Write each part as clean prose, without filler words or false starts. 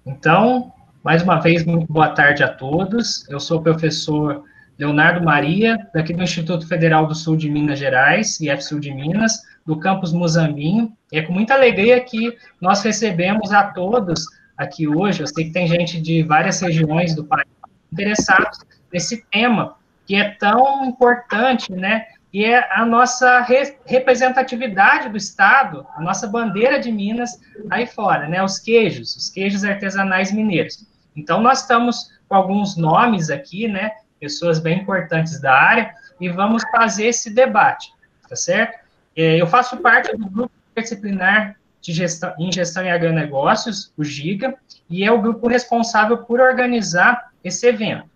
Então, mais uma vez, muito boa tarde a todos. Eu sou o professor Leonardo Maria, daqui do Instituto Federal do Sul de Minas Gerais, IF-Sul de Minas, do campus Muzambinho. E é com muita alegria que nós recebemos a todos aqui hoje. Eu sei que tem gente de várias regiões do país interessados nesse tema, que é tão importante, né? E é a nossa representatividade do Estado, a nossa bandeira de Minas aí fora, né? Os queijos artesanais mineiros. Então, nós estamos com alguns nomes aqui, né? Pessoas bem importantes da área, e vamos fazer esse debate, tá certo? Eu faço parte do grupo disciplinar de gestão, em gestão e agronegócios, o GIGA, e é o grupo responsável por organizar esse evento,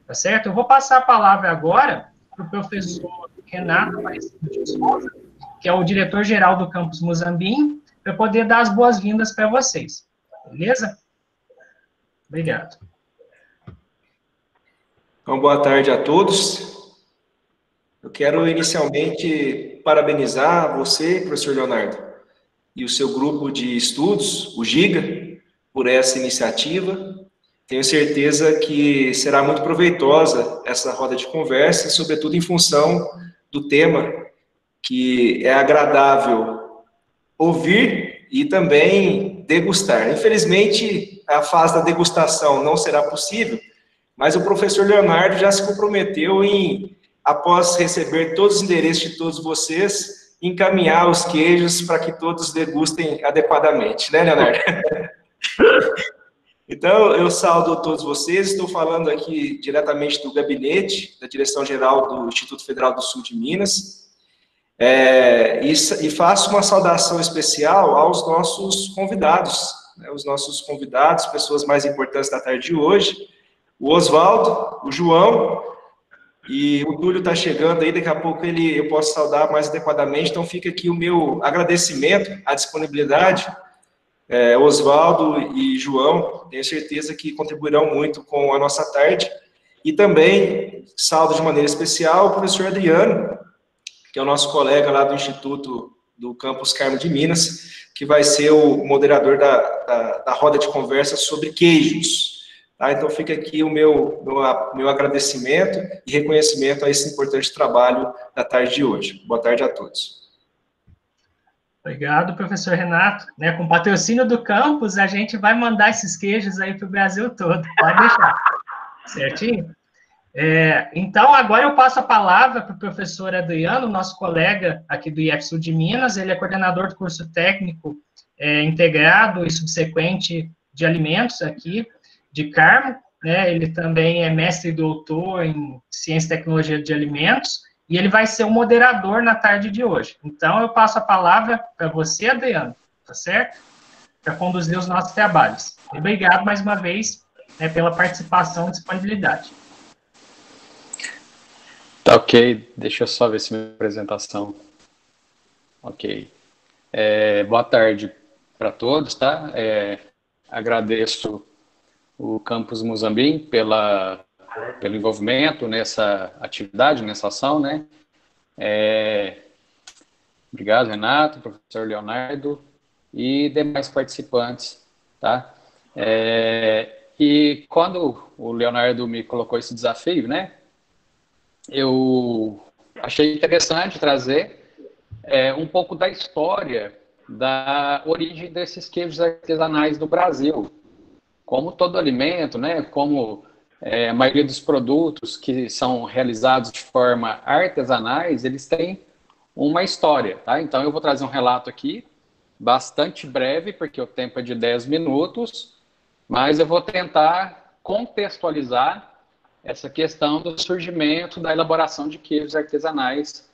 tá certo? Eu vou passar a palavra agora para o professor Renato Aparecido de Souza, que é o diretor-geral do campus Muzambinho, para poder dar as boas-vindas para vocês. Beleza? Obrigado. Então, boa tarde a todos. Eu quero inicialmente parabenizar você, professor Leonardo, e o seu grupo de estudos, o GIGA, por essa iniciativa. Tenho certeza que será muito proveitosa essa roda de conversa, sobretudo em função do tema, que é agradável ouvir e também degustar. Infelizmente, a fase da degustação não será possível, mas o professor Leonardo já se comprometeu em, após receber todos os endereços de todos vocês, encaminhar os queijos para que todos degustem adequadamente, né, Leonardo? Então, eu saúdo todos vocês, estou falando aqui diretamente do gabinete da Direção-Geral do Instituto Federal do Sul de Minas, e faço uma saudação especial aos nossos convidados, né, os nossos convidados, pessoas mais importantes da tarde de hoje, o Oswaldo, o João, e o Túlio está chegando aí, daqui a pouco eu posso saudar mais adequadamente, então fica aqui o meu agradecimento à disponibilidade. Oswaldo e João, tenho certeza que contribuirão muito com a nossa tarde. E também, saldo de maneira especial, o professor Adriano, que é o nosso colega lá do Instituto do Campus Carmo de Minas, que vai ser o moderador da roda de conversa sobre queijos. Tá? Então, fica aqui o meu agradecimento e reconhecimento a esse importante trabalho da tarde de hoje. Boa tarde a todos. Obrigado, professor Renato. Né, com patrocínio do campus, a gente vai mandar esses queijos aí para o Brasil todo. Pode deixar. Certinho? Então, agora eu passo a palavra para o professor Adriano, nosso colega aqui do IF-Sul de Minas. Ele é coordenador do curso técnico integrado e subsequente de alimentos aqui de Carmo. Né? Ele também é mestre e doutor em ciência e tecnologia de alimentos. E ele vai ser o moderador na tarde de hoje. Então, eu passo a palavra para você, Adriano, tá certo? Para conduzir os nossos trabalhos. E obrigado mais uma vez, né, pela participação e disponibilidade. Tá ok, deixa eu só ver se minha apresentação. Ok. Boa tarde para todos, tá? Agradeço o Campus Muzambinho pelo envolvimento nessa atividade, nessa ação, né? Obrigado, Renato, professor Leonardo e demais participantes, tá? E quando o Leonardo me colocou esse desafio, né? Eu achei interessante trazer um pouco da história da origem desses queijos artesanais no Brasil. Como todo alimento, né? Como a maioria dos produtos que são realizados de forma artesanais, eles têm uma história, tá? Então, eu vou trazer um relato aqui, bastante breve, porque o tempo é de 10 minutos, mas eu vou tentar contextualizar essa questão do surgimento, da elaboração de queijos artesanais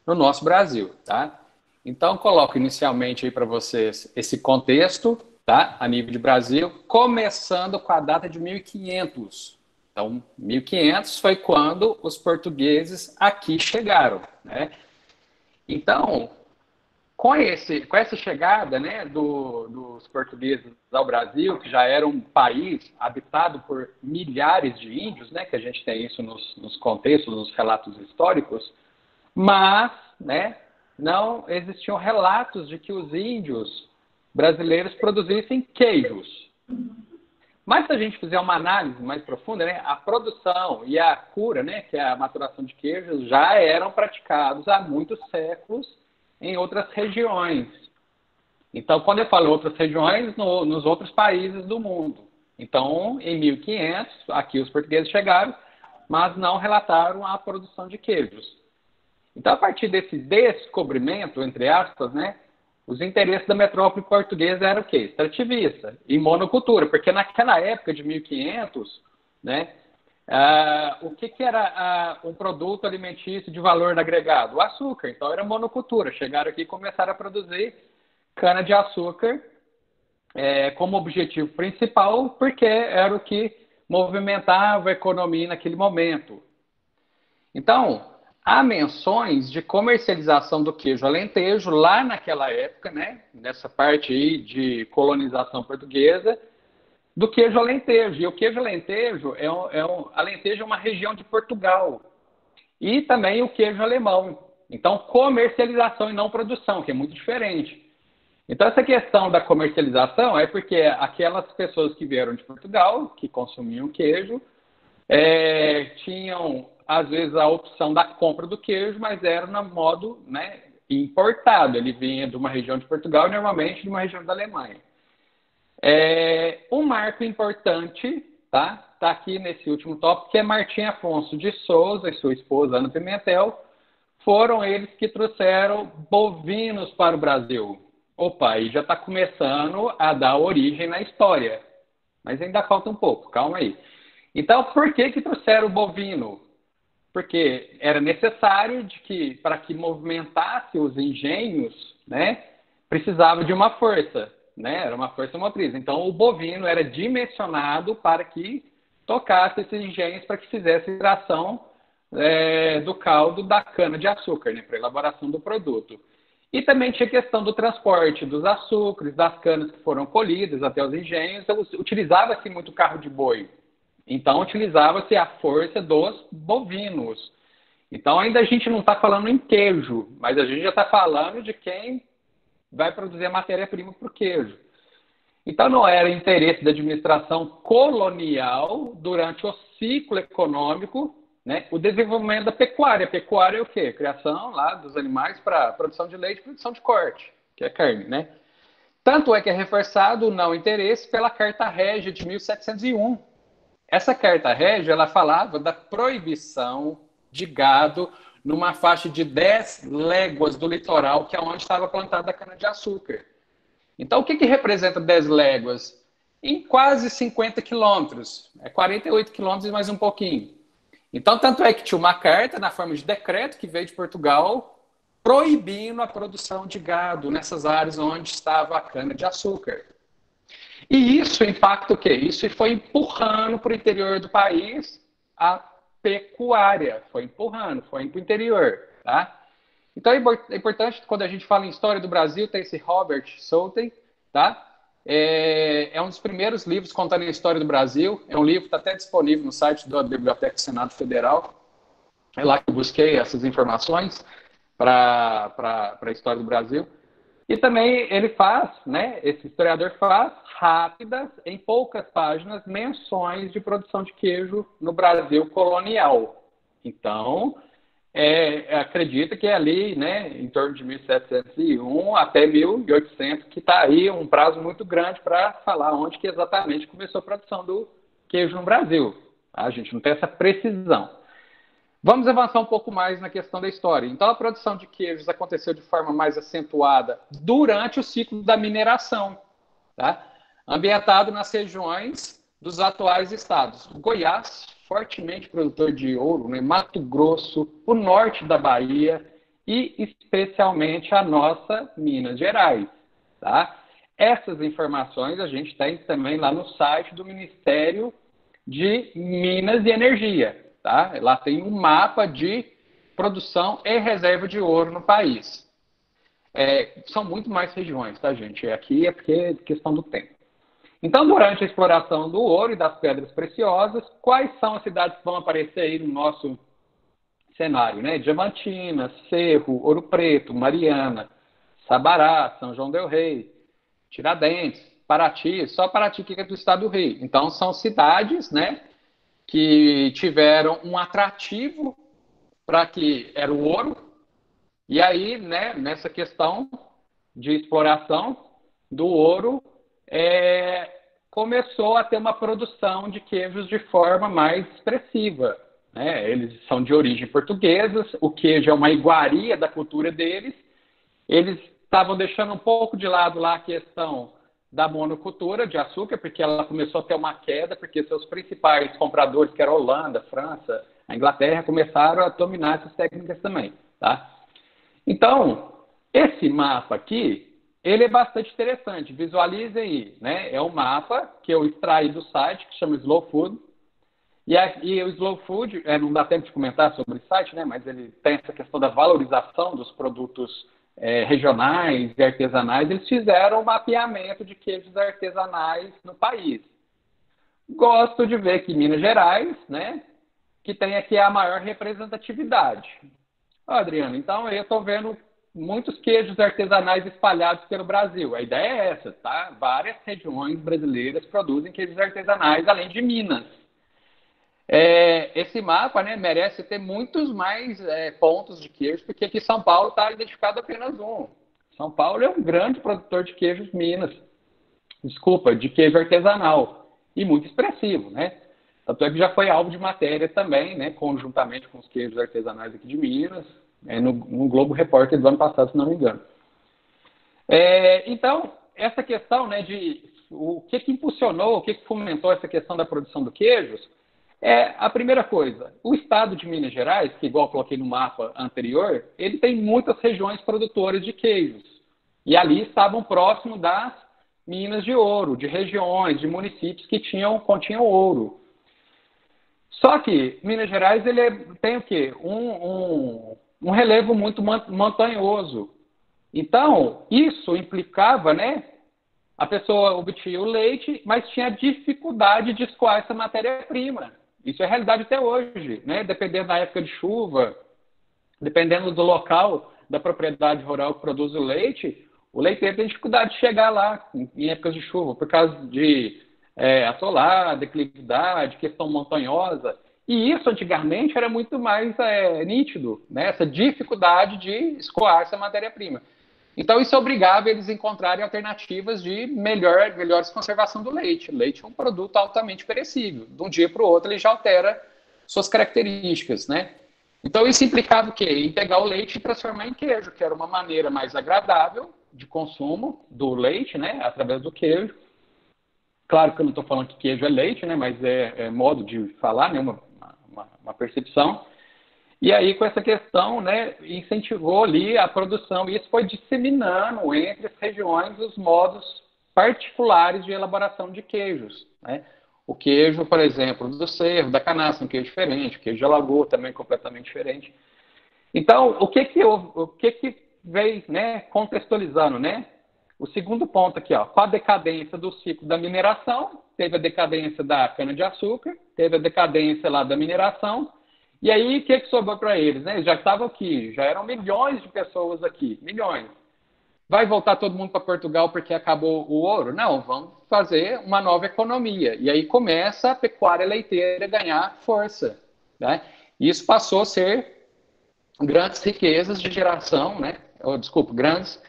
no nosso Brasil, tá? Então, coloco inicialmente aí para vocês esse contexto, tá? A nível de Brasil, começando com a data de 1500. Então, 1500 foi quando os portugueses aqui chegaram, né? Então, com essa chegada, né, dos portugueses ao Brasil, que já era um país habitado por milhares de índios, né, que a gente tem isso nos contextos, nos relatos históricos, mas, né, não existiam relatos de que os índios brasileiros produzissem queijos. Mas se a gente fizer uma análise mais profunda, né, a produção e a cura, né, que é a maturação de queijos, já eram praticados há muitos séculos em outras regiões. Então, quando eu falo outras regiões, nos outros países do mundo. Então, em 1500, aqui os portugueses chegaram, mas não relataram a produção de queijos. Então, a partir desse descobrimento, entre aspas, né, os interesses da metrópole portuguesa eram o quê? Extrativista e monocultura, porque naquela época de 1500, né, o que era um produto alimentício de valor agregado? O açúcar. Então, era monocultura. Chegaram aqui e começaram a produzir cana-de-açúcar como objetivo principal, porque era o que movimentava a economia naquele momento. Então, há menções de comercialização do queijo alentejo lá naquela época, né? Nessa parte aí de colonização portuguesa, do queijo alentejo. E o queijo alentejo Alentejo é uma região de Portugal. E também o queijo alemão. Então, comercialização e não produção, que é muito diferente. Então, essa questão da comercialização é porque aquelas pessoas que vieram de Portugal, que consumiam queijo, tinham, às vezes, a opção da compra do queijo, mas era no modo, né, importado. Ele vinha de uma região de Portugal e, normalmente, de uma região da Alemanha. Um marco importante, tá aqui nesse último tópico, que é Martim Afonso de Souza e sua esposa, Ana Pimentel. Foram eles que trouxeram bovinos para o Brasil. Opa, aí já está começando a dar origem na história. Mas ainda falta um pouco, calma aí. Então, por que trouxeram o bovino? Porque era necessário para que movimentasse os engenhos, né, precisava de uma força, né, era uma força motriz. Então, o bovino era dimensionado para que tocasse esses engenhos, para que fizesse extração do caldo da cana-de-açúcar, né, para elaboração do produto. E também tinha a questão do transporte dos açúcares, das canas que foram colhidas até os engenhos. Então, utilizava-se muito carro de boi. Então, utilizava-se a força dos bovinos. Então, ainda a gente não está falando em queijo, mas a gente já está falando de quem vai produzir a matéria-prima para o queijo. Então, não era interesse da administração colonial, durante o ciclo econômico, né, o desenvolvimento da pecuária. Pecuária é o quê? Criação lá dos animais para produção de leite e produção de corte, que é carne, né? Tanto é que é reforçado o não interesse pela Carta Régia de 1701. Essa Carta Régia, ela falava da proibição de gado numa faixa de 10 léguas do litoral, que é onde estava plantada a cana-de-açúcar. Então, o que representa 10 léguas? Em quase 50 quilômetros. 48 quilômetros e mais um pouquinho. Então, tanto é que tinha uma carta na forma de decreto que veio de Portugal proibindo a produção de gado nessas áreas onde estava a cana-de-açúcar. E isso impacta o quê? Isso foi empurrando para o interior do país a pecuária. Foi empurrando, foi para o interior. Tá? Então, é importante, quando a gente fala em história do Brasil, tem esse Robert Southey, tá? É um dos primeiros livros contando a história do Brasil. É um livro que está até disponível no site da Biblioteca do Senado Federal. É lá que eu busquei essas informações para a história do Brasil. E também ele faz, né, esse historiador faz rápidas, em poucas páginas, menções de produção de queijo no Brasil colonial. Então, acredita que é ali, né, em torno de 1701 até 1800, que está aí um prazo muito grande para falar onde que exatamente começou a produção do queijo no Brasil. A gente não tem essa precisão. Vamos avançar um pouco mais na questão da história. Então, a produção de queijos aconteceu de forma mais acentuada durante o ciclo da mineração, tá? Ambientado nas regiões dos atuais estados. Goiás, fortemente produtor de ouro, né? Mato Grosso, o norte da Bahia e especialmente a nossa Minas Gerais, tá? Essas informações a gente tem também lá no site do Ministério de Minas e Energia, tá? Lá tem um mapa de produção e reserva de ouro no país. São muito mais regiões, tá, gente? Aqui é porque é questão do tempo. Então, durante a exploração do ouro e das pedras preciosas, quais são as cidades que vão aparecer aí no nosso cenário, né? Diamantina, Cerro, Ouro Preto, Mariana, Sabará, São João del Rei. Tiradentes, Paraty, só Paraty que é do estado do Rio. Então, são cidades, né, que tiveram um atrativo para que era o ouro. E aí, né, nessa questão de exploração do ouro, começou a ter uma produção de queijos de forma mais expressiva, né? Eles são de origem portuguesa, o queijo é uma iguaria da cultura deles. Eles estavam deixando um pouco de lado lá a questão da monocultura de açúcar, porque ela começou a ter uma queda, porque seus principais compradores, que eram a Holanda, a França, a Inglaterra, começaram a dominar essas técnicas também, tá? Então, esse mapa aqui, ele é bastante interessante. Visualizem aí, né? É um mapa que eu extraí do site, que chama Slow Food. E o Slow Food, não dá tempo de comentar sobre o site, né? Mas ele tem essa questão da valorização dos produtos regionais e artesanais. Eles fizeram um mapeamento de queijos artesanais no país. Gosto de ver que Minas Gerais, né? Que tem aqui a maior representatividade. Adriano, então eu estou vendo muitos queijos artesanais espalhados pelo Brasil. A ideia é essa, tá? Várias regiões brasileiras produzem queijos artesanais, além de Minas. Esse mapa, né, merece ter muitos mais pontos de queijo, porque aqui São Paulo está identificado apenas um. São Paulo é um grande produtor de queijos de queijo artesanal, e muito expressivo, né? Tanto é que já foi alvo de matéria também, né, conjuntamente com os queijos artesanais aqui de Minas, no Globo Repórter do ano passado, se não me engano. Então, essa questão, né, de o que impulsionou, o que fomentou essa questão da produção do queijos, a primeira coisa, o estado de Minas Gerais, que igual eu coloquei no mapa anterior, ele tem muitas regiões produtoras de queijos. E ali estavam próximo das minas de ouro, de regiões, de municípios que continham ouro. Só que Minas Gerais tem o quê? Um relevo muito montanhoso. Então, isso implicava, né? A pessoa obtinha o leite, mas tinha dificuldade de escoar essa matéria-prima. Isso é realidade até hoje, né? Dependendo da época de chuva, dependendo do local da propriedade rural que produz o leiteiro tem dificuldade de chegar lá em épocas de chuva, por causa de assolar, declividade, questão montanhosa. E isso, antigamente, era muito mais nítido, né? Essa dificuldade de escoar essa matéria-prima. Então, isso obrigava eles a encontrarem alternativas de melhores conservação do leite. O leite é um produto altamente perecível. De um dia para o outro, ele já altera suas características, né? Então, isso implicava o quê? Em pegar o leite e transformar em queijo, que era uma maneira mais agradável de consumo do leite, né? Através do queijo. Claro que eu não estou falando que queijo é leite, né? Mas é modo de falar, né? Uma percepção. E aí, com essa questão, né, incentivou ali a produção, e isso foi disseminando entre as regiões os modos particulares de elaboração de queijos, né? O queijo, por exemplo, do Cerro, da Canaça, um queijo diferente, o queijo de Alagoa também completamente diferente. Então, o que veio, né, contextualizando, né? O segundo ponto aqui, ó, com a decadência do ciclo da mineração, teve a decadência da cana-de-açúcar, teve a decadência lá da mineração. E aí, o que sobrou para eles? Né? Eles já estavam aqui, já eram milhões de pessoas aqui, milhões. Vai voltar todo mundo para Portugal porque acabou o ouro? Não, vamos fazer uma nova economia. E aí começa a pecuária leiteira a ganhar força, né? E isso passou a ser grandes riquezas de geração, né? Grandes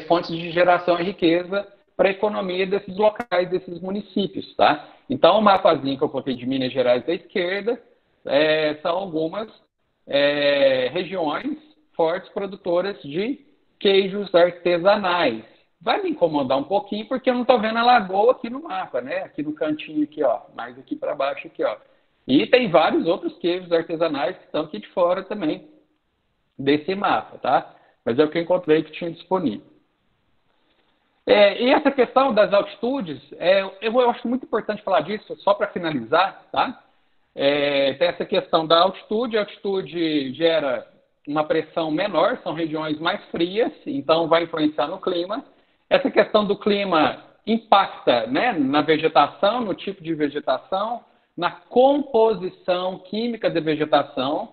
fontes de geração e riqueza para a economia desses locais, desses municípios, tá? Então, o mapazinho que eu coloquei de Minas Gerais da esquerda, são algumas regiões fortes produtoras de queijos artesanais. Vai me incomodar um pouquinho porque eu não estou vendo a lagoa aqui no mapa, né? Aqui no cantinho aqui, ó, mais aqui para baixo aqui, ó. E tem vários outros queijos artesanais que estão aqui de fora também desse mapa, tá? Mas é o que eu encontrei que tinha disponível. E essa questão das altitudes, eu acho muito importante falar disso, só para finalizar, tá? Tem essa questão da altitude. A altitude gera uma pressão menor, são regiões mais frias, então vai influenciar no clima. Essa questão do clima impacta, né, na vegetação, no tipo de vegetação, na composição química da vegetação.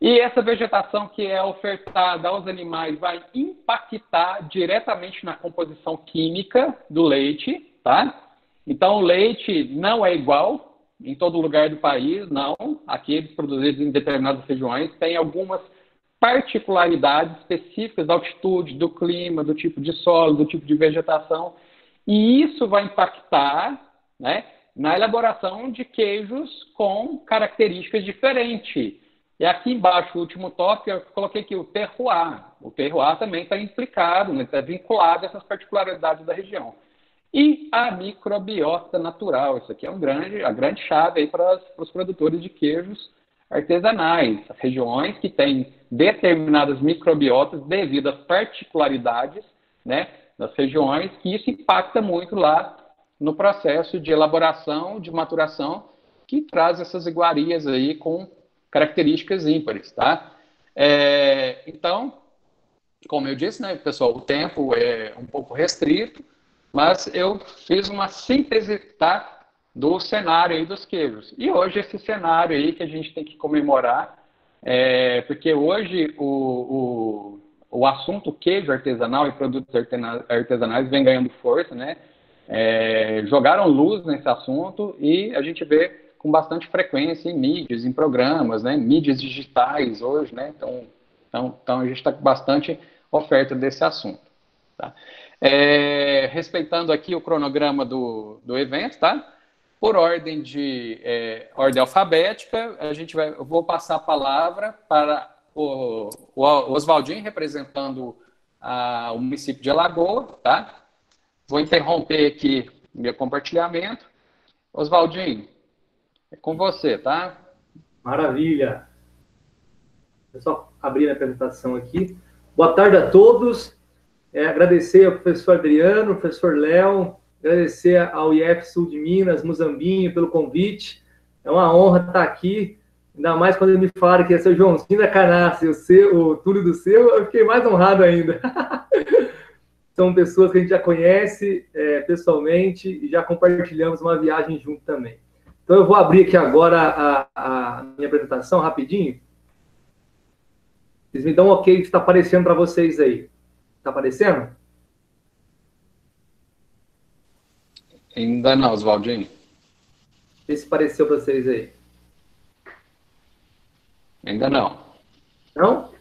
E essa vegetação que é ofertada aos animais vai impactar diretamente na composição química do leite, tá? Então, o leite não é igual em todo lugar do país, não. Aqueles produzidos em determinadas regiões têm algumas particularidades específicas da altitude, do clima, do tipo de solo, do tipo de vegetação. E isso vai impactar, né, na elaboração de queijos com características diferentes. E aqui embaixo, o último tópico, eu coloquei aqui o terroir. O terroir também está implicado, né, está vinculado a essas particularidades da região. E a microbiota natural. Isso aqui é a grande chave aí para os produtores de queijos artesanais. As regiões que têm determinadas microbiotas devido às particularidades, né, das regiões, que isso impacta muito lá no processo de elaboração, de maturação, que traz essas iguarias aí com características ímpares, tá? Então, como eu disse, né, pessoal, o tempo é um pouco restrito, mas eu fiz uma síntese, tá, do cenário aí dos queijos. E hoje esse cenário aí que a gente tem que comemorar, porque hoje o assunto queijo artesanal e produtos artesanais vem ganhando força, né? Jogaram luz nesse assunto e a gente vê com bastante frequência em mídias, em programas, né? Mídias digitais hoje, né? Então a gente está com bastante oferta desse assunto, tá? Respeitando aqui o cronograma do evento, tá? Por ordem ordem alfabética, eu vou passar a palavra para o Oswaldinho, representando o município de Alagoas, tá? Vou interromper aqui meu compartilhamento. Oswaldinho, é com você, tá? Maravilha. Vou só abrir a apresentação aqui. Boa tarde a todos. Agradecer ao professor Adriano, ao professor Léo, agradecer ao IF Sul de Minas, Muzambinho, pelo convite. É uma honra estar aqui, ainda mais quando me falaram que ia ser o Joãozinho da Canastra, o Túlio do Seu, eu fiquei mais honrado ainda. São pessoas que a gente já conhece pessoalmente e já compartilhamos uma viagem junto também. Então, eu vou abrir aqui agora a minha apresentação rapidinho. Vocês me dão um ok que está aparecendo para vocês aí. Está aparecendo? Ainda não, Oswaldinho. Vê se apareceu para vocês aí. Ainda não. Não?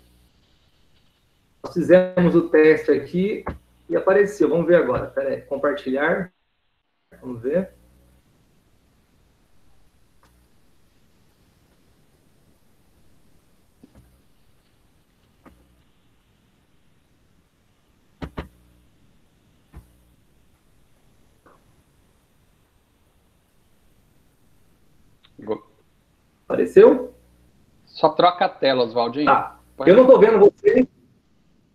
Nós fizemos o teste aqui e apareceu. Vamos ver agora. Espera aí. Compartilhar. Vamos ver. Apareceu? Só troca a tela, Oswaldinho. Tá. Eu não estou vendo você.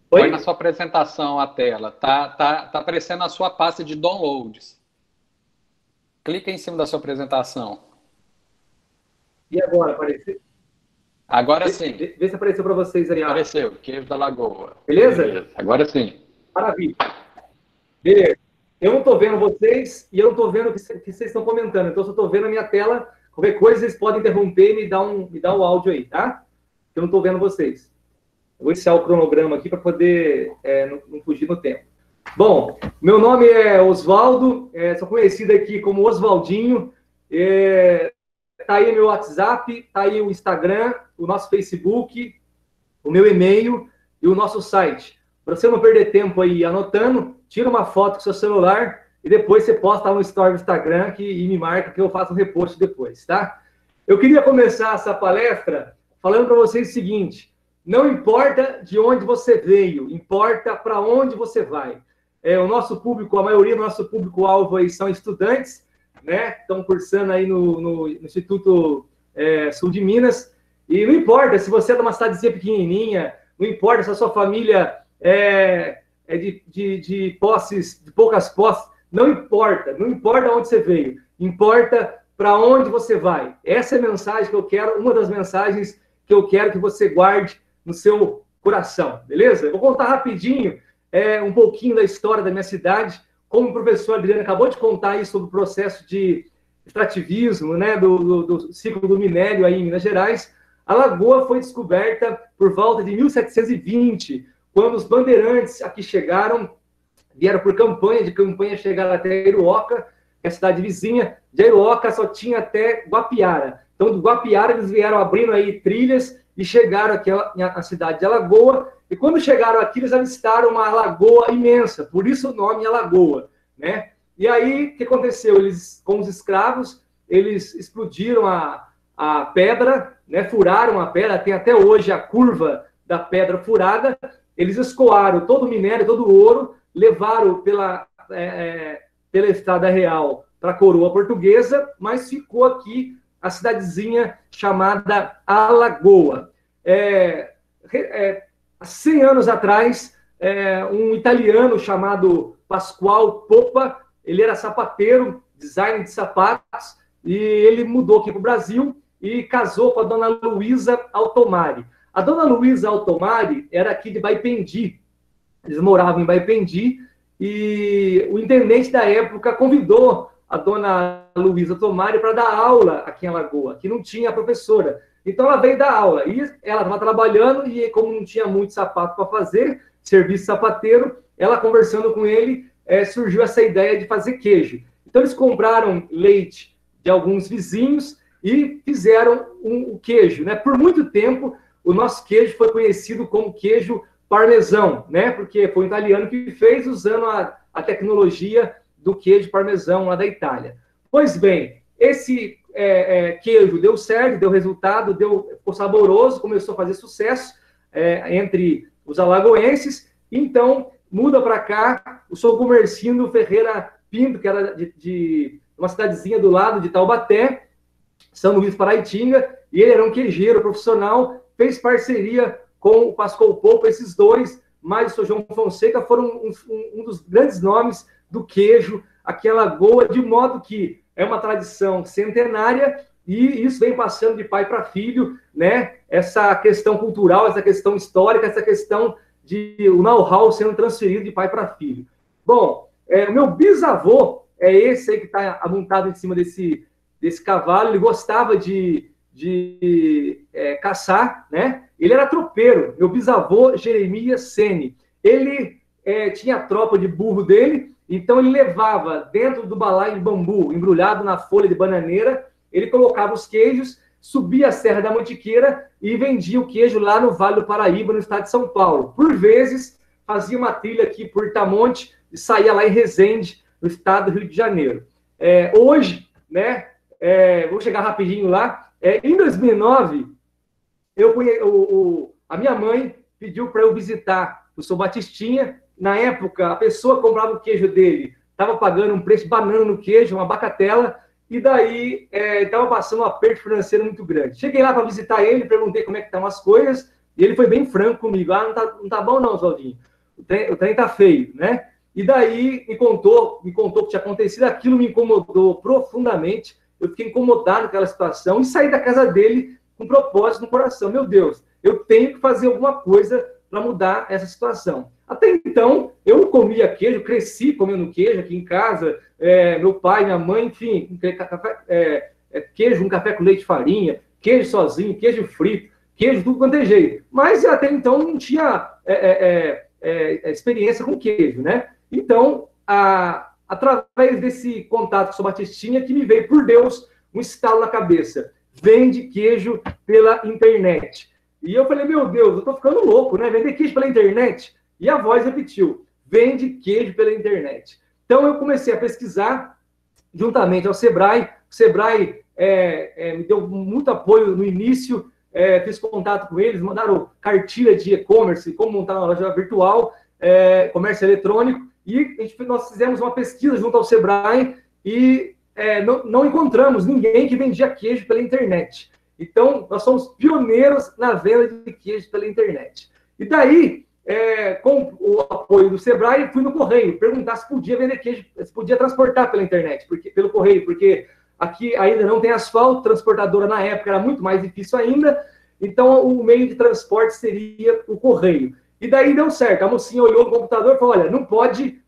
Põe na sua apresentação a tela. Tá aparecendo a sua pasta de downloads. Clica em cima da sua apresentação. E agora, apareceu? Agora sim. Vê se apareceu para vocês aí. Apareceu, queijo da Lagoa. Beleza? Agora sim. Maravilha. Beleza. Eu não estou vendo vocês e eu não estou vendo o que vocês estão comentando. Então, eu só estou vendo a minha tela. Qualquer coisa, vocês podem interromper e me dar o áudio aí, tá? Eu não estou vendo vocês. Eu vou iniciar o cronograma aqui para poder não fugir no tempo. Bom, meu nome é Oswaldo, sou conhecido aqui como Oswaldinho. Tá aí meu WhatsApp, tá aí o Instagram, o nosso Facebook, o meu e-mail e o nosso site. Para você não perder tempo aí anotando, tira uma foto com seu celular e depois você posta lá no story do Instagram e me marca que eu faço um repost depois, tá? Eu queria começar essa palestra falando para vocês o seguinte: não importa de onde você veio, importa para onde você vai. O nosso público, a maioria do nosso público-alvo aí são estudantes, né? Estão cursando aí no Instituto Sul de Minas. E não importa se você é de uma cidadezinha pequenininha, não importa se a sua família é de posses, de poucas posses, não importa onde você veio, importa para onde você vai. Essa é a mensagem que eu quero, uma das mensagens que eu quero que você guarde no seu coração, beleza? Eu vou contar rapidinho um pouquinho da história da minha cidade, como o professor Adriano acabou de contar aí sobre o processo de extrativismo, né, do ciclo do minério aí em Minas Gerais. A lagoa foi descoberta por volta de 1720, quando os bandeirantes aqui chegaram, vieram por campanha, chegaram até Iruoca, que é a cidade vizinha. De Iruoca só tinha até Guapiara. Então, do Guapiara, eles vieram abrindo aí trilhas e chegaram aqui na cidade de Alagoa. E quando chegaram aqui, eles avistaram uma lagoa imensa, por isso o nome Alagoa, né? E aí, o que aconteceu? Eles, com os escravos, eles explodiram a pedra, né? Furaram a pedra, tem até hoje a curva da pedra furada. Eles escoaram todo o minério, todo o ouro, levaram pela Estrada Real para a coroa portuguesa, mas ficou aqui a cidadezinha chamada Alagoa. Há 100 anos atrás, um italiano chamado Pascoal Poppa, ele era sapateiro, designer de sapatos, e ele mudou aqui para o Brasil e casou com a dona Luísa Altomari. A dona Luísa Altomari era aqui de Baipendi, eles moravam em Baipendi, e o intendente da época convidou a dona Luísa Altomari para dar aula aqui em Alagoa, que não tinha professora. Então ela veio dar aula, e ela estava trabalhando, e como não tinha muito sapato para fazer, serviço sapateiro, ela conversando com ele, surgiu essa ideia de fazer queijo. Então eles compraram leite de alguns vizinhos e fizeram o queijo, né? Por muito tempo, o nosso queijo foi conhecido como queijo parmesão, né? Porque foi um italiano que fez usando a tecnologia do queijo parmesão lá da Itália. Pois bem, esse queijo deu certo, deu resultado, ficou saboroso, começou a fazer sucesso entre os alagoenses. Então, muda para cá o seu Gumercindo Ferreira Pinto, que era de uma cidadezinha do lado de Taubaté, São Luís Paraitinga, e ele era um queijeiro profissional, fez parceria com o Pascoal Poppa. Esses dois, mais o seu João Fonseca, foram um dos grandes nomes do queijo aqui em Alagoa, de modo que é uma tradição centenária e isso vem passando de pai para filho, né? Essa questão cultural, essa questão histórica, essa questão de o know-how sendo transferido de pai para filho. Bom, o meu bisavô é esse aí que está montado em cima desse cavalo. Ele gostava de caçar, né? Ele era tropeiro. Meu bisavô, Jeremias Sene. Ele tinha a tropa de burro dele, então ele levava dentro do balaio de bambu, embrulhado na folha de bananeira, ele colocava os queijos, subia a Serra da Mantiqueira e vendia o queijo lá no Vale do Paraíba, no estado de São Paulo. Por vezes, fazia uma trilha aqui por Itamonte e saía lá em Resende, no estado do Rio de Janeiro. Hoje, né, vou chegar rapidinho lá, em 2009, a minha mãe pediu para eu visitar o seu Batistinha. Na época, a pessoa que comprava o queijo dele estava pagando um preço de banana no queijo, uma bacatela, e daí estava passando um aperto financeiro muito grande. Cheguei lá para visitar ele, perguntei como é que estão as coisas, e ele foi bem franco comigo. Não tá bom não, Oswaldinho. O trem tá feio, né? E daí me contou o que tinha acontecido. Aquilo me incomodou profundamente. Eu fiquei incomodado com aquela situação e saí da casa dele com um propósito no coração. Meu Deus, eu tenho que fazer alguma coisa para mudar essa situação. Até então, eu comia queijo, cresci comendo queijo aqui em casa, meu pai, minha mãe, enfim, queijo, um café com leite e farinha, queijo sozinho, queijo frito, queijo tudo quanto é jeito. Mas até então não tinha experiência com queijo, né? Então, através desse contato com o seu Batistinha, que me veio, por Deus, um estalo na cabeça. Vende queijo pela internet. E eu falei, meu Deus, eu tô ficando louco, né? Vender queijo pela internet? E a voz repetiu, vende queijo pela internet. Então, eu comecei a pesquisar, juntamente ao Sebrae. O Sebrae me deu muito apoio no início, fiz contato com eles, mandaram cartilha de e-commerce, como montar uma loja virtual, comércio eletrônico, e nós fizemos uma pesquisa junto ao Sebrae e não encontramos ninguém que vendia queijo pela internet. Então, nós somos pioneiros na venda de queijo pela internet. E daí, com o apoio do Sebrae, fui no correio perguntar se podia vender queijo, se podia transportar pela internet, pelo correio, porque aqui ainda não tem asfalto, transportadora na época era muito mais difícil ainda, então o meio de transporte seria o correio. E daí deu certo, a mocinha olhou no computador e falou, olha, não pode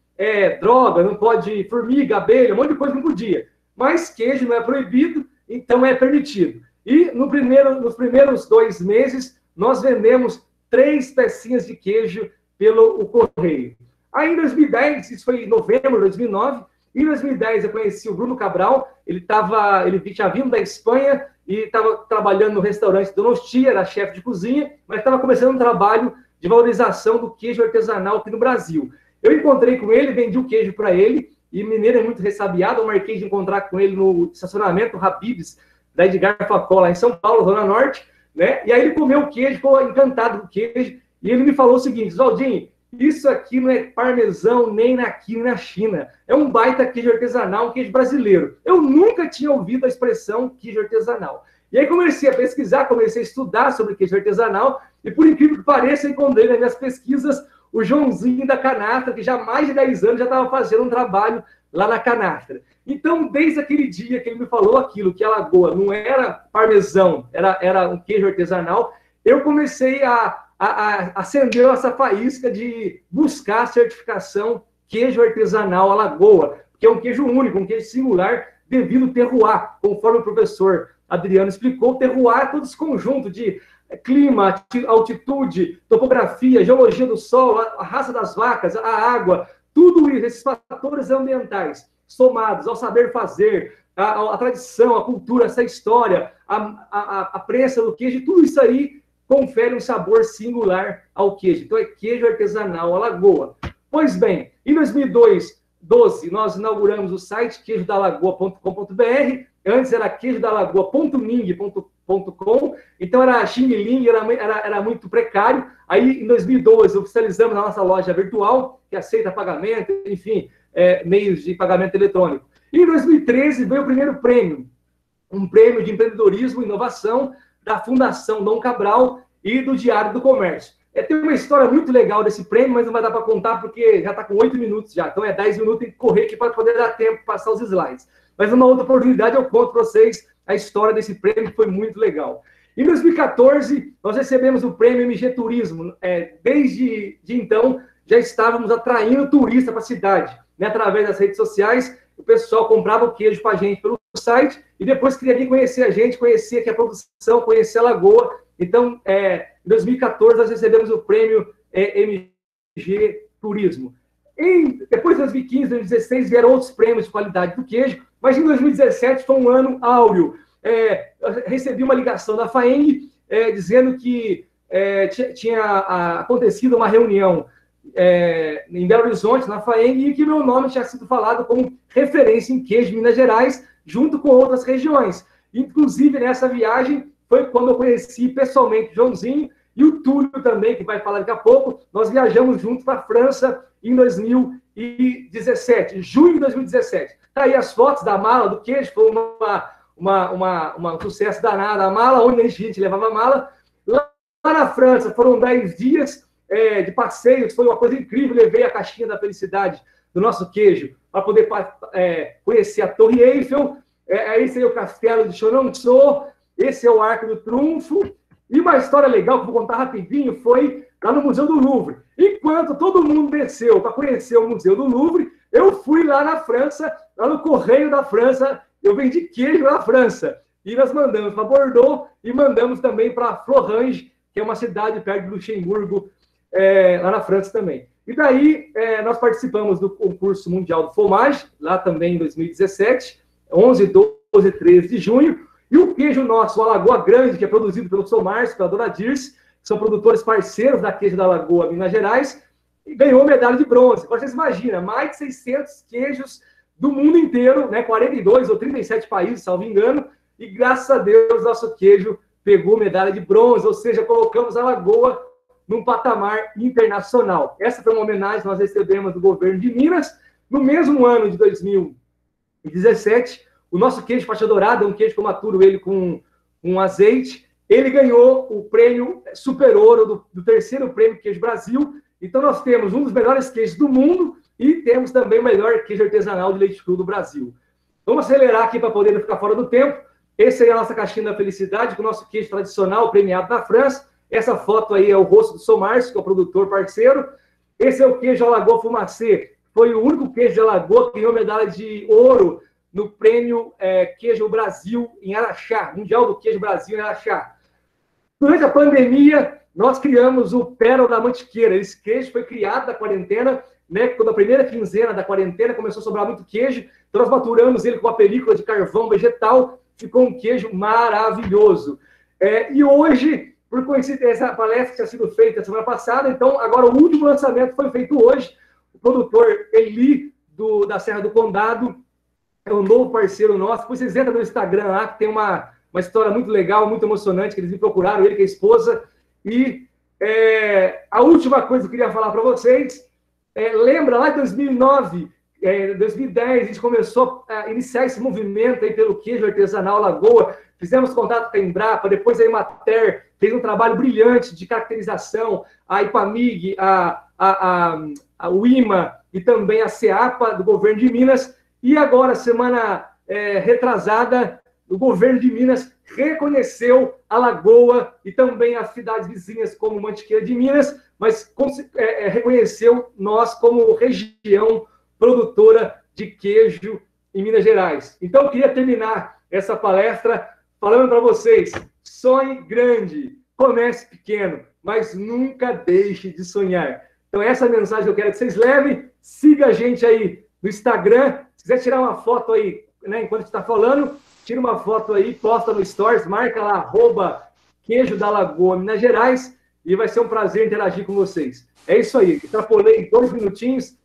droga, não pode formiga, abelha, um monte de coisa não podia, mas queijo não é proibido, então é permitido. E nos primeiros 2 meses, nós vendemos 3 pecinhas de queijo pelo correio. Aí em 2010, isso foi em novembro de 2009, em 2010 eu conheci o Bruno Cabral, ele tinha vindo da Espanha e estava trabalhando no restaurante Donostia, era chefe de cozinha, mas estava começando um trabalho de valorização do queijo artesanal aqui no Brasil. Eu encontrei com ele, vendi o queijo para ele, e mineiro é muito ressabiado, eu marquei de encontrar com ele no estacionamento Habib's, da Edgar Facol, lá em São Paulo, Zona Norte, né? E aí ele comeu o queijo, ficou encantado com o queijo, e ele me falou o seguinte: Oswaldinho, isso aqui não é parmesão nem aqui nem na China. É um baita queijo artesanal, um queijo brasileiro. Eu nunca tinha ouvido a expressão queijo artesanal. E aí comecei a pesquisar, comecei a estudar sobre queijo artesanal, e por incrível que pareça, encontrei nas minhas pesquisas o Joãozinho da Canastra, que já há mais de 10 anos já estava fazendo um trabalho lá na Canastra. Então, desde aquele dia que ele me falou aquilo, que a Lagoa não era parmesão, era um queijo artesanal, eu comecei a acender essa faísca de buscar a certificação queijo artesanal Alagoa, que é um queijo único, um queijo singular, devido ao terroir, conforme o professor Adriano explicou. O terroir é todo esse conjunto de clima, altitude, topografia, geologia do solo, a raça das vacas, a água, tudo isso, esses fatores ambientais, somados ao saber fazer, a tradição, a cultura, essa história, a prensa do queijo, tudo isso aí confere um sabor singular ao queijo. Então, é queijo artesanal Alagoa. Pois bem, em 2012, nós inauguramos o site queijodalagoa.com.br. Antes era queijodalagoa.ning.com. Então, era Xing Ling, era muito precário. Aí, em 2012, oficializamos a nossa loja virtual, que aceita pagamento, enfim, meios de pagamento eletrônico. E em 2013, veio o primeiro prêmio, um prêmio de empreendedorismo e inovação da Fundação Dom Cabral e do Diário do Comércio. Tem uma história muito legal desse prêmio, mas não vai dar para contar porque já está com 8 minutos já. Então 10 minutos, tem que correr aqui para poder dar tempo de passar os slides. Mas numa outra oportunidade eu conto para vocês a história desse prêmio, que foi muito legal. Em 2014, nós recebemos o prêmio MG Turismo. Desde então, já estávamos atraindo turista para a cidade, né? Através das redes sociais, o pessoal comprava o queijo para a gente pelo site e depois queria vir conhecer a gente, conhecer aqui a produção, conhecer a Lagoa. Então, em 2014, nós recebemos o prêmio MG Turismo. Depois de 2015, 2016, vieram outros prêmios de qualidade do queijo, mas em 2017 foi um ano áureo. Eu recebi uma ligação da FAENG dizendo que tinha acontecido uma reunião em Belo Horizonte, na FAENG, e que meu nome tinha sido falado como referência em queijo de Minas Gerais, junto com outras regiões. Inclusive, nessa viagem, foi quando eu conheci pessoalmente o Joãozinho e o Túlio também, que vai falar daqui a pouco. Nós viajamos juntos para a França em 2017, junho de 2017. Tá aí as fotos da mala do queijo, foi um sucesso danado a mala, onde a gente levava a mala. Lá na França, foram 10 dias de passeios, foi uma coisa incrível. Levei a caixinha da felicidade do nosso queijo para poder conhecer a Torre Eiffel. Esse aí é o Castelo de Chenonceau, esse é o Arco do Triunfo. E uma história legal que eu vou contar rapidinho foi lá no Museu do Louvre. Enquanto todo mundo desceu para conhecer o Museu do Louvre, eu fui lá na França, lá no Correio da França, eu vendi queijo na França. E nós mandamos para Bordeaux e mandamos também para Florange, que é uma cidade perto de Luxemburgo, lá na França também. E daí nós participamos do concurso mundial do Fromage, lá também em 2017, 11, 12 e 13 de junho. E o queijo nosso, o Alagoa Grande, que é produzido pelo São Márcio, pela Dona Dirce, que são produtores parceiros da Queijo da Lagoa, Minas Gerais, e ganhou medalha de bronze. Agora vocês imaginam, mais de 600 queijos do mundo inteiro, né, 42 ou 37 países, salvo engano, e graças a Deus nosso queijo pegou medalha de bronze, ou seja, colocamos a Lagoa num patamar internacional. Essa foi uma homenagem que nós recebemos do governo de Minas. No mesmo ano de 2017, o nosso queijo faixa dourada, um queijo que eu maturo ele com um azeite, ele ganhou o prêmio Super Ouro do terceiro prêmio Queijo Brasil. Então nós temos um dos melhores queijos do mundo e temos também o melhor queijo artesanal de leite cru do Brasil. Vamos acelerar aqui para poder não ficar fora do tempo. Essa aí é a nossa caixinha da felicidade, com o nosso queijo tradicional premiado na França. Essa foto aí é o rosto do São Márcio, que é o produtor parceiro. Esse é o queijo Alagoa Fumacê. Foi o único queijo de Alagoa que ganhou medalha de ouro no Prêmio Queijo Brasil em Araxá, Mundial do Queijo Brasil em Araxá. Durante a pandemia, nós criamos o Pérola da Mantiqueira. Esse queijo foi criado na quarentena, né? Quando a primeira quinzena da quarentena começou a sobrar muito queijo, então nós maturamos ele com uma película de carvão vegetal, ficou um queijo maravilhoso. E hoje, por coincidência, essa palestra tinha sido feita semana passada, então agora o último lançamento foi feito hoje. O produtor Eli, da Serra do Condado, é um novo parceiro nosso. Depois vocês entram no Instagram lá, que tem uma história muito legal, muito emocionante, que eles me procuraram, ele com a esposa. E a última coisa que eu queria falar para vocês, lembra lá em 2009, 2010, a gente começou a iniciar esse movimento aí pelo queijo artesanal Lagoa, fizemos contato com a Embrapa, depois a Emater fez um trabalho brilhante de caracterização, a Ipamig, a UIMA e também a CEAPA do governo de Minas, e agora, semana retrasada, o governo de Minas reconheceu a Lagoa e também as cidades vizinhas como Mantiqueira de Minas, mas reconheceu nós como região produtora de queijo em Minas Gerais. Então, eu queria terminar essa palestra falando para vocês, sonhe grande, comece pequeno, mas nunca deixe de sonhar. Então, essa é a mensagem que eu quero que vocês levem. Siga a gente aí no Instagram. Se quiser tirar uma foto aí, né, enquanto a gente está falando, tira uma foto aí, posta no Stories, marca lá, @queijo da Lagoa, Minas Gerais, e vai ser um prazer interagir com vocês. É isso aí. Extrapolei 2 minutinhos,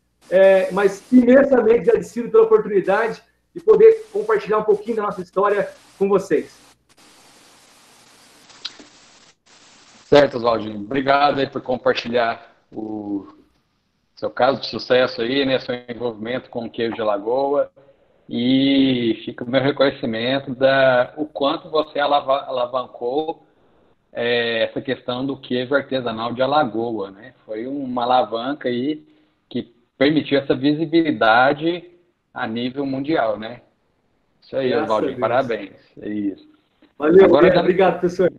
mas imensamente agradecido pela oportunidade de poder compartilhar um pouquinho da nossa história com vocês. Certo, Oswaldinho. Obrigado aí por compartilhar o seu caso de sucesso aí, né, seu envolvimento com o queijo de Lagoa, e fica o meu reconhecimento o quanto você alavancou essa questão do queijo artesanal de Alagoa, né? Foi uma alavanca aí que permitiu essa visibilidade a nível mundial, né? Isso aí, Oswaldinho, parabéns. É isso. Valeu, obrigado, professor.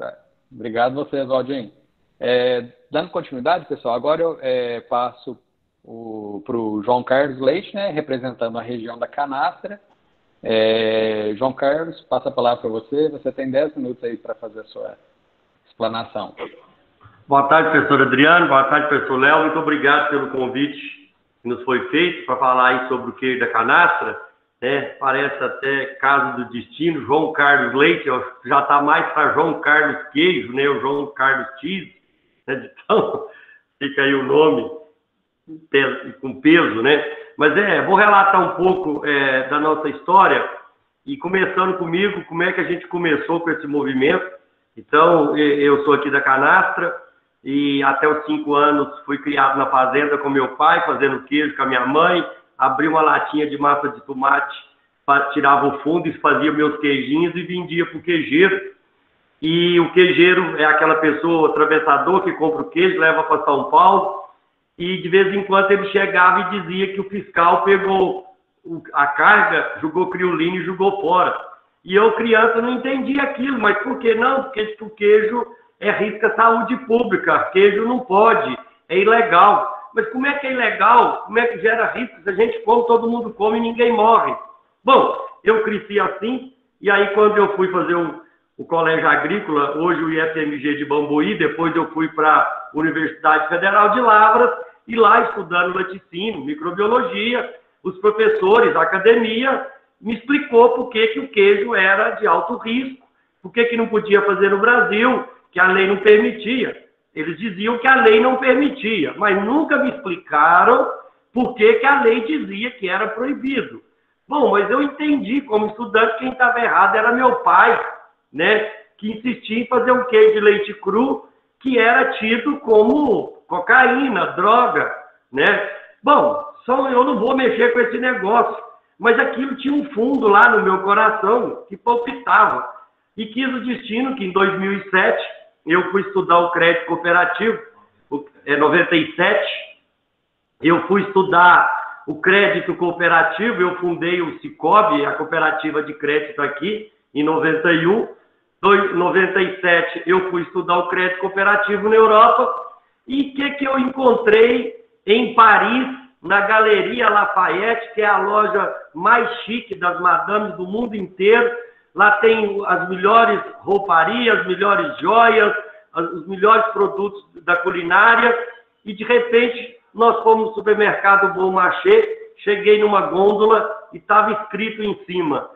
Obrigado você, Oswaldinho. Dando continuidade, pessoal, agora eu passo para o João Carlos Leite, né, representando a região da Canastra. João Carlos, passa a palavra para você. Você tem 10 minutos aí para fazer a sua explanação. Boa tarde, professor Adriano. Boa tarde, professor Léo. Muito obrigado pelo convite que nos foi feito para falar aí sobre o queijo da Canastra. Parece até caso do destino. João Carlos Leite já está mais para João Carlos Queijo, né? O João Carlos Cheese. Então, fica aí o nome com peso, né? Mas vou relatar um pouco da nossa história e começando comigo, como é que a gente começou com esse movimento. Então, eu sou aqui da Canastra e até os 5 anos fui criado na fazenda com meu pai, fazendo queijo com a minha mãe, abri uma latinha de massa de tomate, tirava o fundo e fazia meus queijinhos e vendia para o queijeiro. E o queijeiro é aquela pessoa, o atravessador que compra o queijo, leva para São Paulo, e de vez em quando ele chegava e dizia que o fiscal pegou a carga, jogou criolina e jogou fora. E eu, criança, não entendia aquilo, mas por que não? Porque o queijo risca a saúde pública, queijo não pode, é ilegal. Mas como é que é ilegal? Como é que gera risco? Se a gente come, todo mundo come e ninguém morre. Bom, eu cresci assim, e aí quando eu fui fazer o colégio agrícola, hoje o IFMG de Bambuí, depois eu fui para a Universidade Federal de Lavras, e lá estudando laticínio, microbiologia, os professores, a academia, me explicou por que o queijo era de alto risco, por que não podia fazer no Brasil, que a lei não permitia. Eles diziam que a lei não permitia, mas nunca me explicaram por que a lei dizia que era proibido. Bom, mas eu entendi como estudante que quem estava errado era meu pai, né, que insistia em fazer um queijo de leite cru que era tido como cocaína, droga, né? Bom, eu não vou mexer com esse negócio, mas aquilo tinha um fundo lá no meu coração que palpitava. E quis o destino que em 2007 eu fui estudar o crédito cooperativo, 97, eu fui estudar o crédito cooperativo, eu fundei o Cicobi, a cooperativa de crédito aqui, em 91. Em 97 eu fui estudar o crédito cooperativo na Europa. E o que eu encontrei em Paris, na Galeria Lafayette, que é a loja mais chique das madames do mundo inteiro. Lá tem as melhores rouparias, as melhores joias, os melhores produtos da culinária. E, de repente, nós fomos no supermercado Bon Marché, cheguei numa gôndola e estava escrito em cima,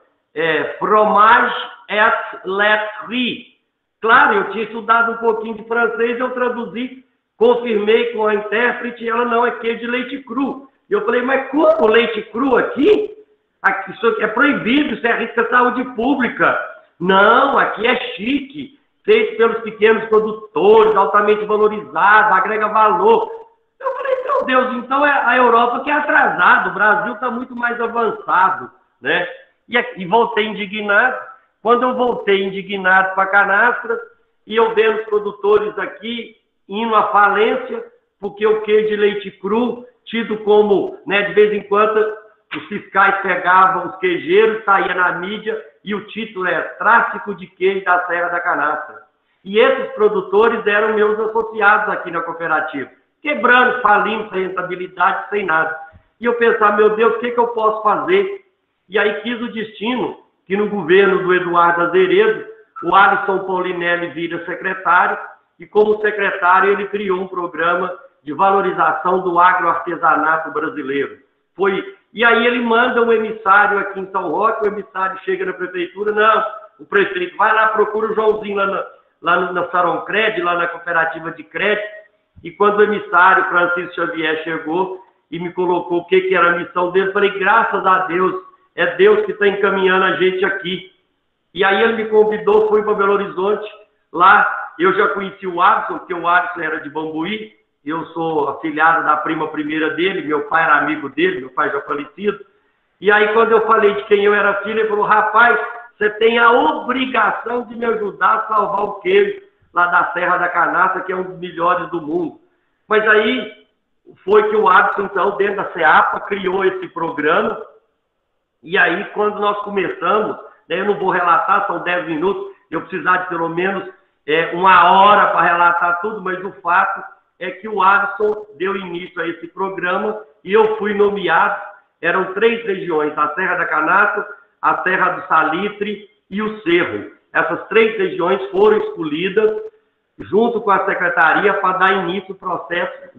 fromage et laiterie. Claro, eu tinha estudado um pouquinho de francês, eu traduzi, confirmei com a intérprete, e ela, não, é queijo de leite cru. E eu falei, mas como leite cru aqui? Aqui isso é proibido, isso é risco à saúde pública. Não, aqui é chique, feito pelos pequenos produtores, altamente valorizado, agrega valor. Eu falei, meu Deus, então é a Europa que é atrasada, o Brasil está muito mais avançado, né? E voltei indignado. Quando eu voltei indignado para a canastra, e eu vendo os produtores aqui indo à falência, porque o queijo de leite cru, tido como, né, de vez em quando, os fiscais pegavam os queijeiros, saía na mídia, e o título é Tráfico de Queijo da Serra da Canastra. E esses produtores eram meus associados aqui na cooperativa, quebrando, falindo, sem rentabilidade, sem nada. E eu pensava, meu Deus, o que eu posso fazer? E aí quis o destino que no governo do Eduardo Azeredo, o Alisson Paulinelli vira secretário, e como secretário ele criou um programa de valorização do agroartesanato brasileiro. E aí ele manda um emissário aqui em São Roque, o emissário chega na prefeitura, não, o prefeito vai lá, procura o Joãozinho lá na Saroncred, lá na cooperativa de crédito, e quando o emissário Francisco Xavier chegou e me colocou o que era a missão dele, eu falei, graças a Deus, é Deus que está encaminhando a gente aqui. E aí ele me convidou, fui para Belo Horizonte, lá eu já conheci o Alisson, porque o Alisson era de Bambuí, eu sou afilhado da prima primeira dele, meu pai era amigo dele, meu pai já falecido. E aí quando eu falei de quem eu era filho, ele falou, rapaz, você tem a obrigação de me ajudar a salvar o queijo lá da Serra da Canastra, que é um dos melhores do mundo. Mas aí foi que o Alisson, então, dentro da CEAPA, criou esse programa. E aí, quando nós começamos, né, eu não vou relatar, são 10 minutos, eu precisar de pelo menos 1 hora para relatar tudo, mas o fato é que o Alisson deu início a esse programa e eu fui nomeado. Eram 3 regiões, a Serra da Canastra, a Serra do Salitre e o Cerro. Essas 3 regiões foram escolhidas junto com a secretaria para dar início ao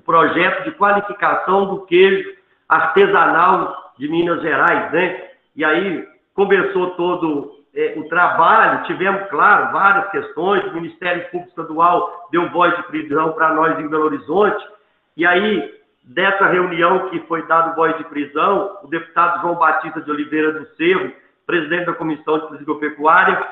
projeto de qualificação do queijo artesanal de Minas Gerais, né? E aí começou todo o trabalho, tivemos, claro, várias questões, o Ministério Público Estadual deu voz de prisão para nós em Belo Horizonte, e aí, dessa reunião que foi dado voz de prisão, o deputado João Batista de Oliveira do Cerro, presidente da Comissão de Política Agropecuária,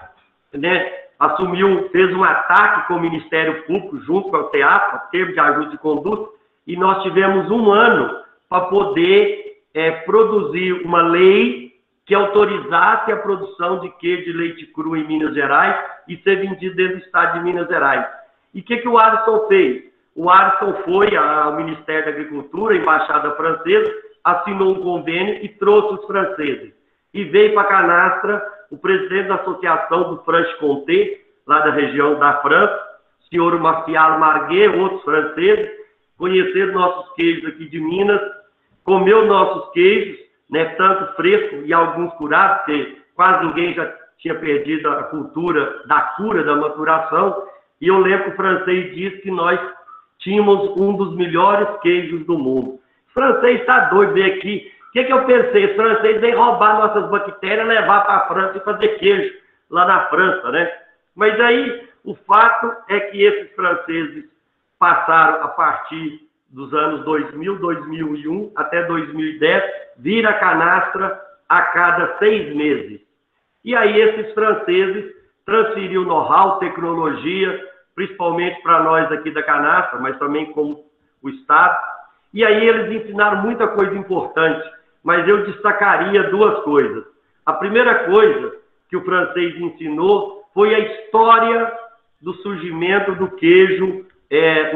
né, assumiu, fez um ataque com o Ministério Público, junto com a CEAPA, termo de ajuda de conduta, e nós tivemos 1 ano para poder produzir uma lei que autorizasse a produção de queijo de leite cru em Minas Gerais e ser vendido dentro do estado de Minas Gerais. E o que o Alisson fez? O Alisson foi ao Ministério da Agricultura, a Embaixada Francesa, assinou um convênio e trouxe os franceses. E veio para a canastra o presidente da Associação do Franche-Comté, lá da região da França, o senhor Martial Marguet, outros franceses, conheceram nossos queijos aqui de Minas, comeu nossos queijos, né, tanto fresco e alguns curados, porque quase ninguém já tinha perdido a cultura da cura, da maturação, e eu lembro que o francês disse que nós tínhamos um dos melhores queijos do mundo. O francês está doido, veio aqui. O que eu pensei? Os franceses vêm roubar nossas bactérias, levar para a França e fazer queijo lá na França, né? Mas aí, o fato é que esses franceses passaram a partir dos anos 2000, 2001 até 2010, vira canastra a cada 6 meses. E aí esses franceses transferiram know-how, tecnologia, principalmente para nós aqui da canastra, mas também como o Estado. E aí eles ensinaram muita coisa importante, mas eu destacaria 2 coisas. A primeira coisa que o francês ensinou foi a história do surgimento do queijo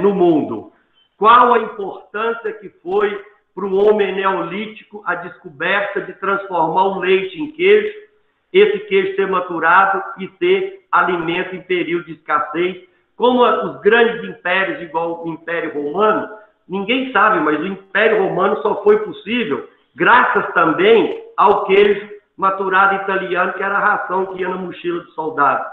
no mundo. Qual a importância que foi para o homem neolítico a descoberta de transformar o leite em queijo, esse queijo ser maturado e ser alimento em período de escassez, como os grandes impérios, igual o Império Romano, ninguém sabe, mas o Império Romano só foi possível graças também ao queijo maturado italiano, que era a ração que ia na mochila do soldado.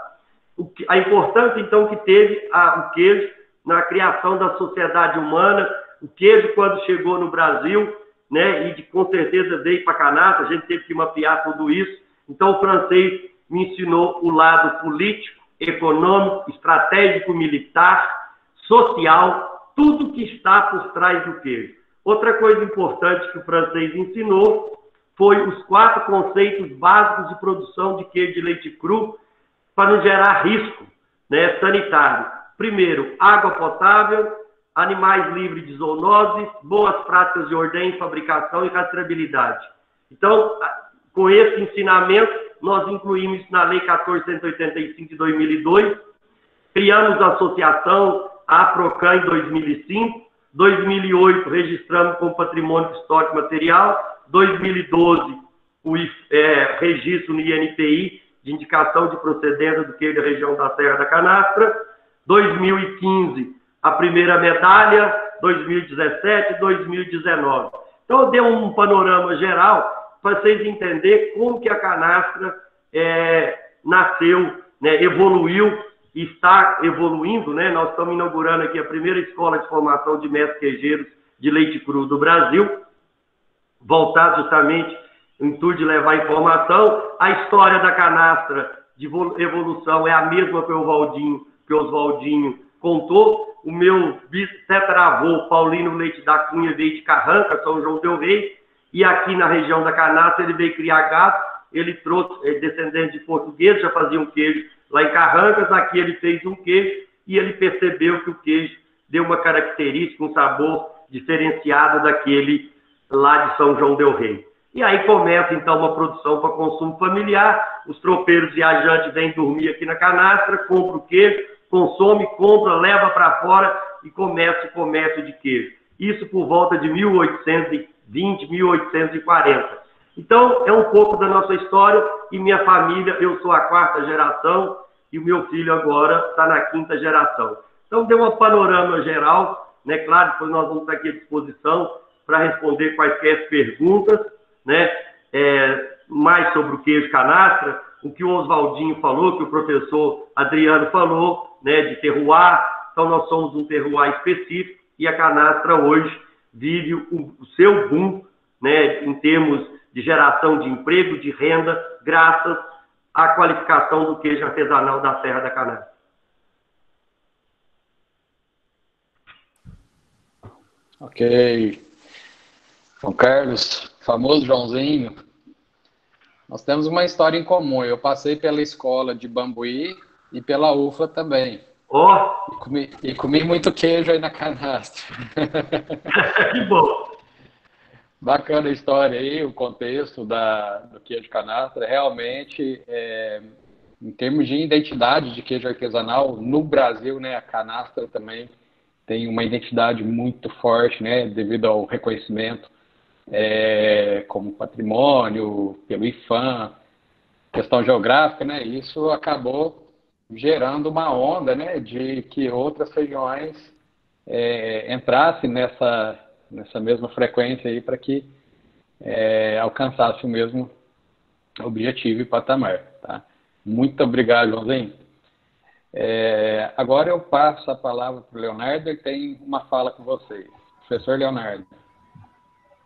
A importância, então, que teve o queijo na criação da sociedade humana, o queijo, quando chegou no Brasil, né, e com certeza veio para a canastra, a gente teve que mapear tudo isso. Então, o francês me ensinou o lado político, econômico, estratégico, militar, social, tudo que está por trás do queijo. Outra coisa importante que o francês ensinou foi os 4 conceitos básicos de produção de queijo de leite cru para não gerar risco, né, sanitário. Primeiro, água potável, animais livres de zoonose, boas práticas de ordem, fabricação e rastreabilidade. Então, com esse ensinamento, nós incluímos na Lei 1485 de 2002, criamos a associação, a APROCAN, em 2005, 2008 registramos como patrimônio histórico material, 2012 o registro no INPI de indicação de procedência do queijo da região da Serra da Canastra, 2015 a primeira medalha, 2017 e 2019. Então eu dei um panorama geral para vocês entenderem como que a canastra nasceu, né, evoluiu e está evoluindo, né? Nós estamos inaugurando aqui a primeira escola de formação de mestres queijeiros de leite cru do Brasil, voltado justamente no intuito de levar informação. A história da canastra de evolução é a mesma que o Oswaldinho contou. O meu tetravô, Paulino Leite da Cunha, veio de Carranca, São João del Rei, e aqui na região da canastra ele veio criar gado. Ele trouxe descendentes de portugueses, já faziam queijo lá em Carrancas. Aqui ele fez um queijo e ele percebeu que o queijo deu uma característica, um sabor diferenciado daquele lá de São João del Rei. E aí começa, então, uma produção para consumo familiar. Os tropeiros viajantes vêm dormir aqui na canastra, compram o queijo, consome, compra, leva para fora e começa o comércio de queijo. Isso por volta de 1820, 1840. Então, é um pouco da nossa história e minha família, eu sou a 4ª geração e o meu filho agora está na 5ª geração. Então, deu um panorama geral, né? Claro, depois nós vamos estar aqui à disposição para responder quaisquer perguntas, né? Mais sobre o queijo canastra, o que o Oswaldinho falou, que o professor Adriano falou, né? De terroir. Então, nós somos um terroir específico e a canastra hoje vive o seu boom, né? Em termos de geração de emprego, de renda, graças à qualificação do queijo artesanal da Serra da Canastra. Ok. João Carlos, famoso Joãozinho, nós temos uma história em comum. Eu passei pela escola de Bambuí e pela UFLA também. Ó! E comi muito queijo aí na canastra. Que bom! Bacana a história aí, o contexto do queijo canastra. Realmente, em termos de identidade de queijo artesanal, no Brasil, né, a canastra também tem uma identidade muito forte, né, devido ao reconhecimento como patrimônio, pelo IFAM, questão geográfica, né, isso acabou gerando uma onda, né, de que outras regiões entrassem nessa mesma frequência aí para que alcançasse o mesmo objetivo e patamar, tá? Muito obrigado, Joãozinho. Agora eu passo a palavra para o Leonardo, ele tem uma fala com vocês. Professor Leonardo.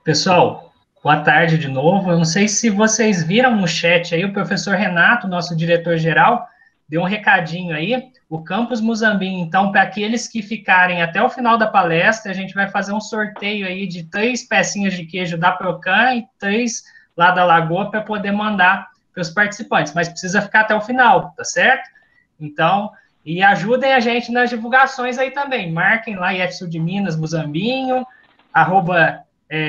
Pessoal, boa tarde de novo. Eu não sei se vocês viram no chat aí, o professor Renato, nosso diretor-geral, deu um recadinho aí. O Campus Muzambinho, então, para aqueles que ficarem até o final da palestra, a gente vai fazer um sorteio aí de 3 pecinhas de queijo da Procan e 3 lá da Lagoa para poder mandar para os participantes, mas precisa ficar até o final, tá certo? Então, e ajudem a gente nas divulgações aí também. Marquem lá IF Sul de Minas, Muzambinho,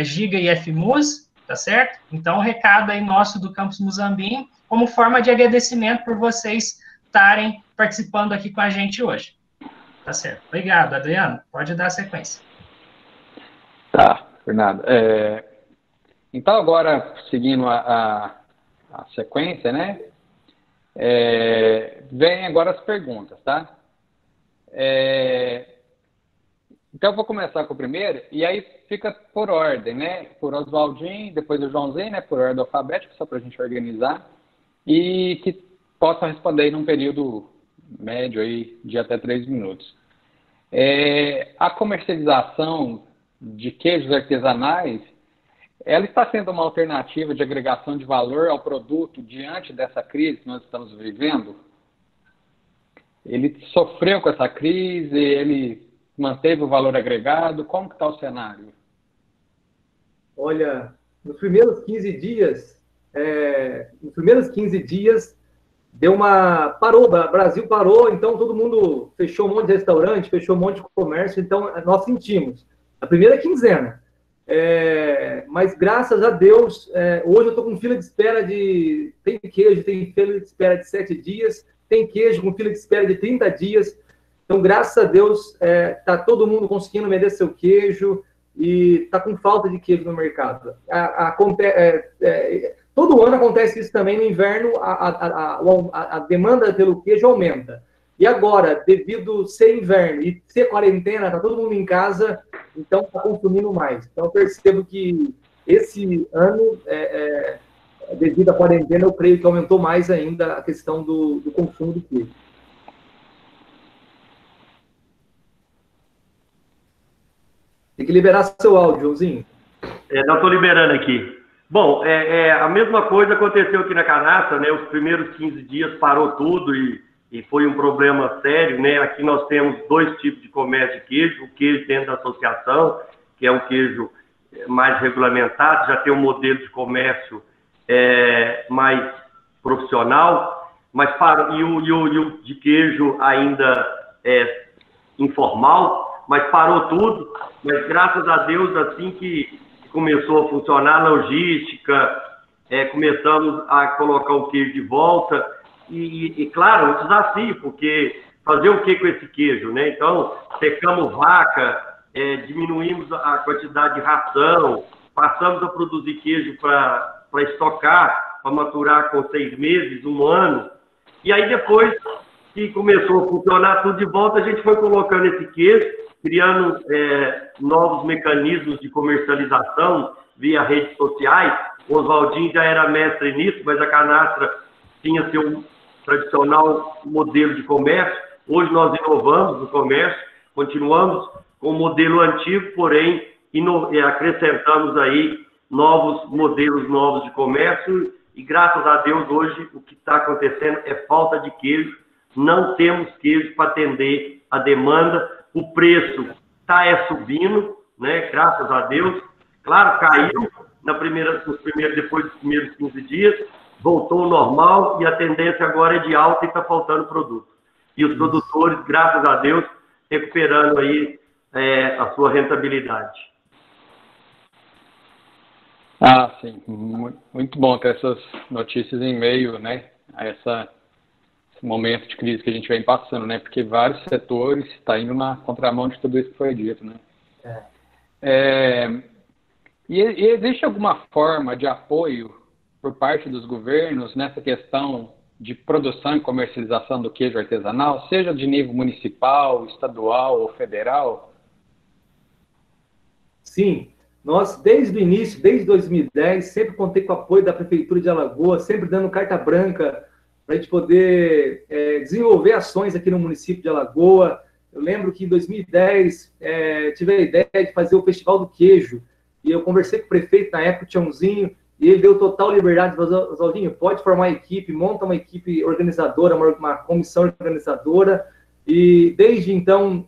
@Giga IFMUS, tá certo? Então, o recado aí nosso do Campus Muzambinho, como forma de agradecimento por vocês estarem participando aqui com a gente hoje. Tá certo. Obrigado, Adriano. Pode dar a sequência. Tá, Fernando. Então, agora, seguindo a sequência, né? Vem agora as perguntas, tá? Então, eu vou começar com o primeiro, e aí fica por ordem, né? Por Oswaldinho, depois o Joãozinho, né? Por ordem alfabética, só para a gente organizar. E que possam responder aí num período médio aí de até 3 minutos. A comercialização de queijos artesanais, ela está sendo uma alternativa de agregação de valor ao produto diante dessa crise que nós estamos vivendo? Ele sofreu com essa crise, ele manteve o valor agregado, como que está o cenário? Olha, nos primeiros 15 dias, parou, o Brasil parou, então todo mundo fechou um monte de restaurante, fechou um monte de comércio, então nós sentimos. A primeira quinzena. Mas graças a Deus, hoje eu estou com fila de espera tem queijo, tem fila de espera de 7 dias, tem queijo com fila de espera de 30 dias. Então, graças a Deus, está todo mundo conseguindo vender seu queijo e está com falta de queijo no mercado. Todo ano acontece isso também no inverno, a demanda pelo queijo aumenta. E agora, devido ser inverno e ser quarentena, está todo mundo em casa, então está consumindo mais. Então, eu percebo que esse ano, devido à quarentena, eu creio que aumentou mais ainda a questão do consumo do queijo. Tem que liberar seu áudio, Joãozinho. Não estou liberando aqui. Bom, a mesma coisa aconteceu aqui na Canastra, né? Os primeiros 15 dias parou tudo e foi um problema sério, né? Aqui nós temos 2 tipos de comércio de queijo, o queijo dentro da associação, que é um queijo mais regulamentado, já tem um modelo de comércio mais profissional, mas e o de queijo ainda informal, mas parou tudo. Mas graças a Deus, assim que começou a funcionar a logística, começamos a colocar o queijo de volta. E claro, um desafio, porque fazer o que com esse queijo, né? Então, secamos vaca, diminuímos a quantidade de ração, passamos a produzir queijo para estocar, para maturar com 6 meses, 1 ano. E aí, depois que começou a funcionar tudo de volta, a gente foi colocando esse queijo, criando novos mecanismos de comercialização via redes sociais. O Oswaldinho já era mestre nisso, mas a Canastra tinha seu tradicional modelo de comércio. Hoje nós inovamos no comércio, continuamos com o modelo antigo, porém acrescentamos aí modelos novos de comércio e graças a Deus hoje o que está acontecendo é falta de queijo. Não temos queijo para atender a demanda. O preço está subindo, né? Graças a Deus. Claro, caiu depois dos primeiros 15 dias, voltou ao normal e a tendência agora é de alta e está faltando produto. E os produtores, graças a Deus, recuperando aí a sua rentabilidade. Sim. Muito bom ter essas notícias em meio, né, a esse momento de crise que a gente vem passando, né? Porque vários setores estão indo na contramão de tudo isso que foi dito, né? E existe alguma forma de apoio por parte dos governos nessa questão de produção e comercialização do queijo artesanal, seja de nível municipal, estadual ou federal? Sim. Nós, desde o início, desde 2010, sempre contei com o apoio da Prefeitura de Alagoas, sempre dando carta branca para a gente poder desenvolver ações aqui no município de Alagoas. Eu lembro que em 2010 tive a ideia de fazer o Festival do Queijo, e eu conversei com o prefeito na época, o Tiãozinho, e ele deu total liberdade para o Oswaldinho, pode formar equipe, monta uma equipe organizadora, uma comissão organizadora, e desde então,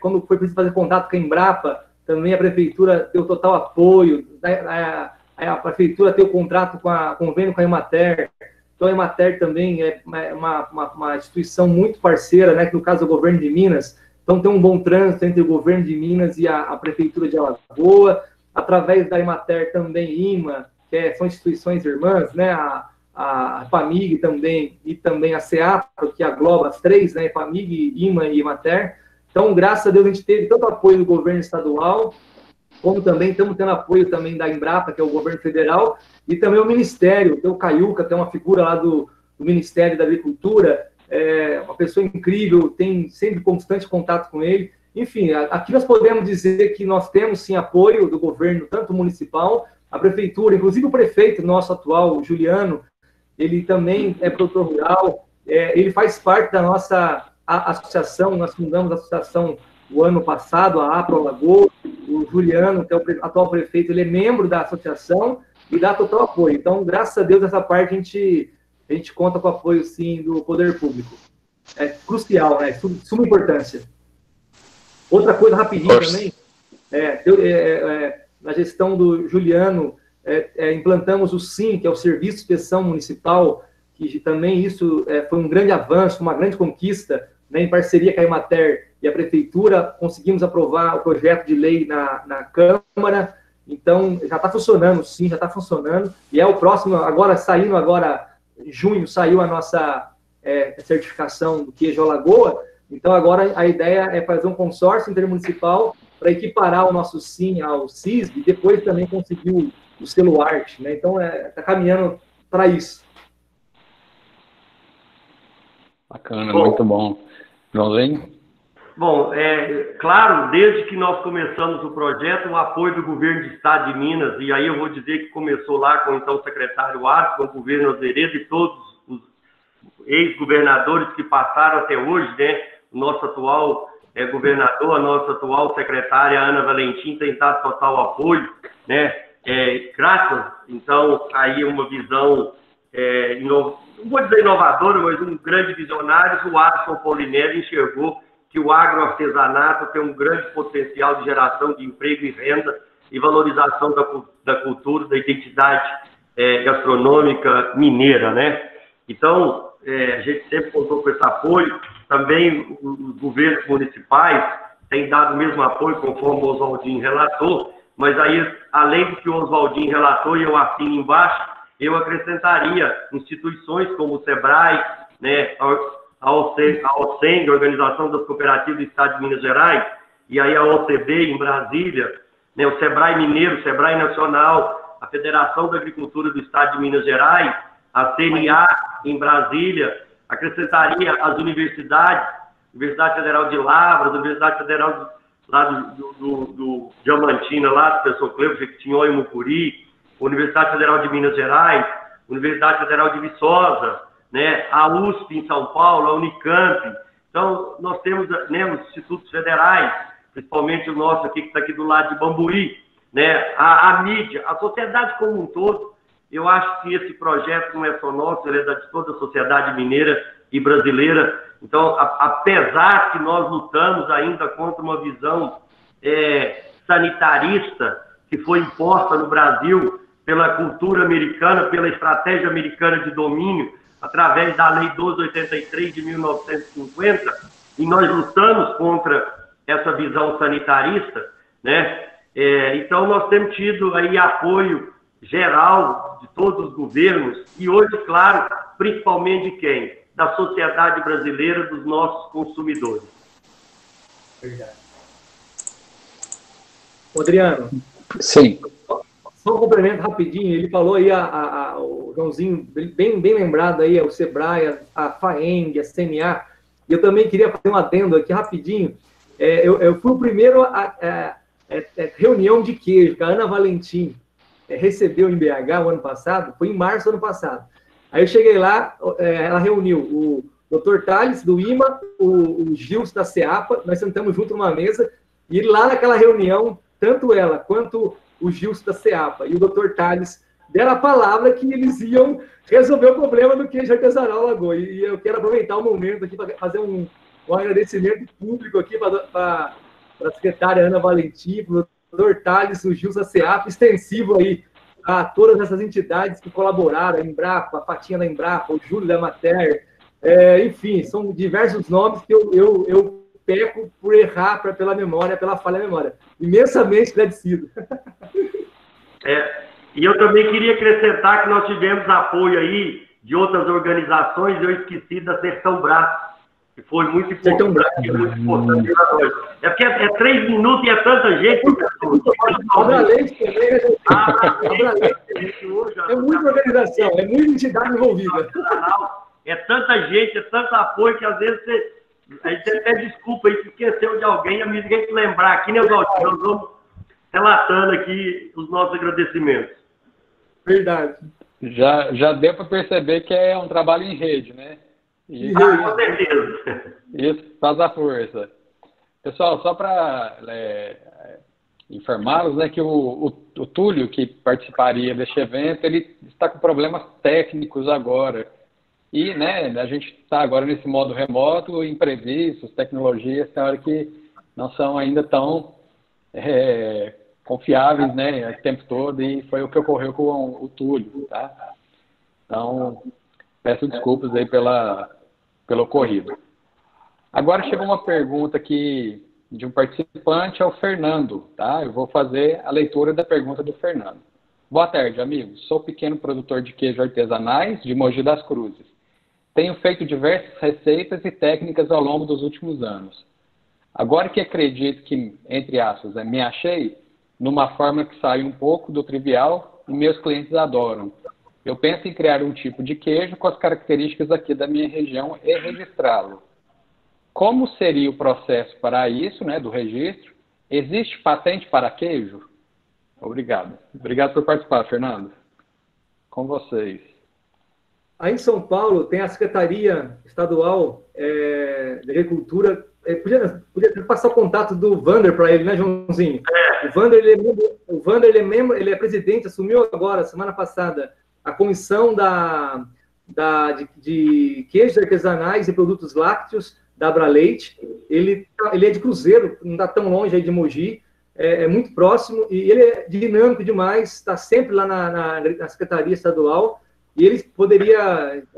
quando foi preciso fazer contato com a Embrapa, também a Prefeitura deu total apoio, a Prefeitura tem o contrato convênio com a Emater. Então, a Emater também é uma instituição muito parceira, né, que no caso é o governo de Minas. Então, tem um bom trânsito entre o governo de Minas e a Prefeitura de Alagoas. Através da Emater também, IMA, são instituições irmãs, né, a FAMIG também, e também a CEAPRO, que agloba as 3, né, FAMIG, IMA e Emater. Então, graças a Deus, a gente teve tanto apoio do governo estadual, como também estamos tendo apoio também da Embrapa, que é o governo federal, e também o Ministério, tem o Caiuca, que é uma figura lá do Ministério da Agricultura, uma pessoa incrível, tem sempre constante contato com ele, Enfim, aqui nós podemos dizer que nós temos, sim, apoio do governo, tanto municipal, a prefeitura, inclusive o prefeito nosso atual, o Juliano, ele também é produtor rural, ele faz parte da nossa associação, nós fundamos a associação o ano passado, a APRO Alagoas, o Juliano, que é o atual prefeito, ele é membro da associação e dá total apoio. Então, graças a Deus, essa parte a gente conta com o apoio, sim, do poder público. É crucial, né? Suma importância. Outra coisa, rapidinho também, na gestão do Juliano, implantamos o SIM, que é o Serviço de Inspeção Municipal, que também isso foi um grande avanço, uma grande conquista, né, em parceria com a Emater e a Prefeitura, conseguimos aprovar o projeto de lei na Câmara, então já está funcionando, sim, já está funcionando, e é o próximo, em junho, saiu a nossa certificação do queijo Alagoa, então agora a ideia é fazer um consórcio intermunicipal para equiparar o nosso SIM ao CISB, e depois também conseguir o selo ART, né, então está caminhando para isso. Bacana, muito bom. Joãozinho? Bom, claro, desde que nós começamos o projeto, o apoio do governo do Estado de Minas, e aí eu vou dizer que começou lá com então, o secretário Arthur, com o governo Azeredo e todos os ex-governadores que passaram até hoje, né? O nosso atual governador, a nossa atual secretária Ana Valentim tem dado total apoio, né? Graças, então, aí uma visão, não vou dizer inovadora, mas um grande visionário, o Adson Paulinelli enxergou que o agroartesanato tem um grande potencial de geração de emprego e renda e valorização da cultura, da identidade gastronômica mineira, né? Então, a gente sempre contou com esse apoio. Também os governos municipais têm dado o mesmo apoio, conforme o Oswaldinho relatou, mas aí, além do que o Oswaldinho relatou, e eu assino embaixo, eu acrescentaria instituições como o SEBRAE, né, a OCENG, a Organização das Cooperativas do Estado de Minas Gerais, e aí a OCB em Brasília, né, o SEBRAE Mineiro, o SEBRAE Nacional, a Federação da Agricultura do Estado de Minas Gerais, a CNA em Brasília, acrescentaria as universidades, Universidade Federal de Lavras, Universidade Federal lá do Diamantina, lá do professor Cleber Jequitinhonha e Mucuri, Universidade Federal de Minas Gerais, Universidade Federal de Viçosa, né, a USP em São Paulo, a Unicamp. Então, nós temos, né, os institutos federais, principalmente o nosso aqui, que está aqui do lado de Bambuí, né, a mídia, a sociedade como um todo. Eu acho que esse projeto não é só nosso, ele é de toda a sociedade mineira e brasileira. Então, apesar que nós lutamos ainda contra uma visão sanitarista que foi imposta no Brasil pela cultura americana, pela estratégia americana de domínio, através da Lei 1283 de 1950, e nós lutamos contra essa visão sanitarista, né? Então, nós temos tido aí apoio geral de todos os governos, e hoje, claro, principalmente de quem? Da sociedade brasileira, dos nossos consumidores. Verdade. Adriano. Sim. Só um complemento rapidinho, ele falou aí, o Joãozinho, bem lembrado aí, o SEBRAE, a FAENG, a CNA, e eu também queria fazer um adendo aqui rapidinho. Eu fui o primeiro reunião de queijo que a Ana Valentim recebeu em BH o ano passado, foi em março do ano passado. Aí eu cheguei lá, ela reuniu o Dr. Thales, do IMA, o Gilson da CEAPA, nós sentamos junto numa mesa, e lá naquela reunião, tanto ela quanto o Gilson da CEAPA e o Dr. Thales deram a palavra que eles iam resolver o problema do queijo artesanal Alagoa. E eu quero aproveitar o momento aqui para fazer um agradecimento público aqui para a secretária Ana Valentim, para o Dr. Thales, o Gilson da CEAPA, extensivo aí a todas essas entidades que colaboraram, a Embrapa, a Patinha da Embrapa, o Júlio da Emater, enfim, são diversos nomes que eu peco por errar pela memória, pela falha da memória. Imensamente agradecido. E eu também queria acrescentar que nós tivemos apoio aí de outras organizações, eu esqueci da Sertão Braço, que foi muito importante. Sertão Braço. Muito importante para nós. Porque é 3 minutos e é tanta gente. Abra Leite também, né? Abra Leite. É muita organização, é muita entidade envolvida. É tanta gente, é tanto apoio que às vezes você Aí você até desculpa aí se esqueceu de alguém, a gente tem que lembrar aqui, né, Valdir? Nós vamos relatando aqui os nossos agradecimentos. Verdade. Já deu para perceber que é um trabalho em rede, né? Com certeza. Isso faz a força. Pessoal, só para informá-los, né, que o Túlio, que participaria deste evento, ele está com problemas técnicos agora. E, né, a gente está agora nesse modo remoto, imprevistos, tecnologias, tem hora que não são ainda tão confiáveis, né, o tempo todo, e foi o que ocorreu com o Túlio, tá? Então, peço desculpas aí pelo ocorrido. Agora chegou uma pergunta aqui de um participante, é o Fernando, tá? Eu vou fazer a leitura da pergunta do Fernando. Boa tarde, amigos. Sou pequeno produtor de queijo artesanais de Mogi das Cruzes. Tenho feito diversas receitas e técnicas ao longo dos últimos anos. Agora que acredito que, entre aspas, me achei numa forma que sai um pouco do trivial e meus clientes adoram. Eu penso em criar um tipo de queijo com as características aqui da minha região e registrá-lo. Como seria o processo para isso, né, do registro? Existe patente para queijo? Obrigado. Obrigado por participar, Fernando. Com vocês. Aí em São Paulo tem a Secretaria Estadual de Agricultura. Podia passar o contato do Vander para ele, né, Joãozinho? O Vander, ele é presidente, assumiu agora, semana passada, a comissão de queijos artesanais e produtos lácteos da Abraleite. Ele é de Cruzeiro, não está tão longe aí de Mogi, é muito próximo, e ele é dinâmico demais, está sempre lá na Secretaria Estadual, e ele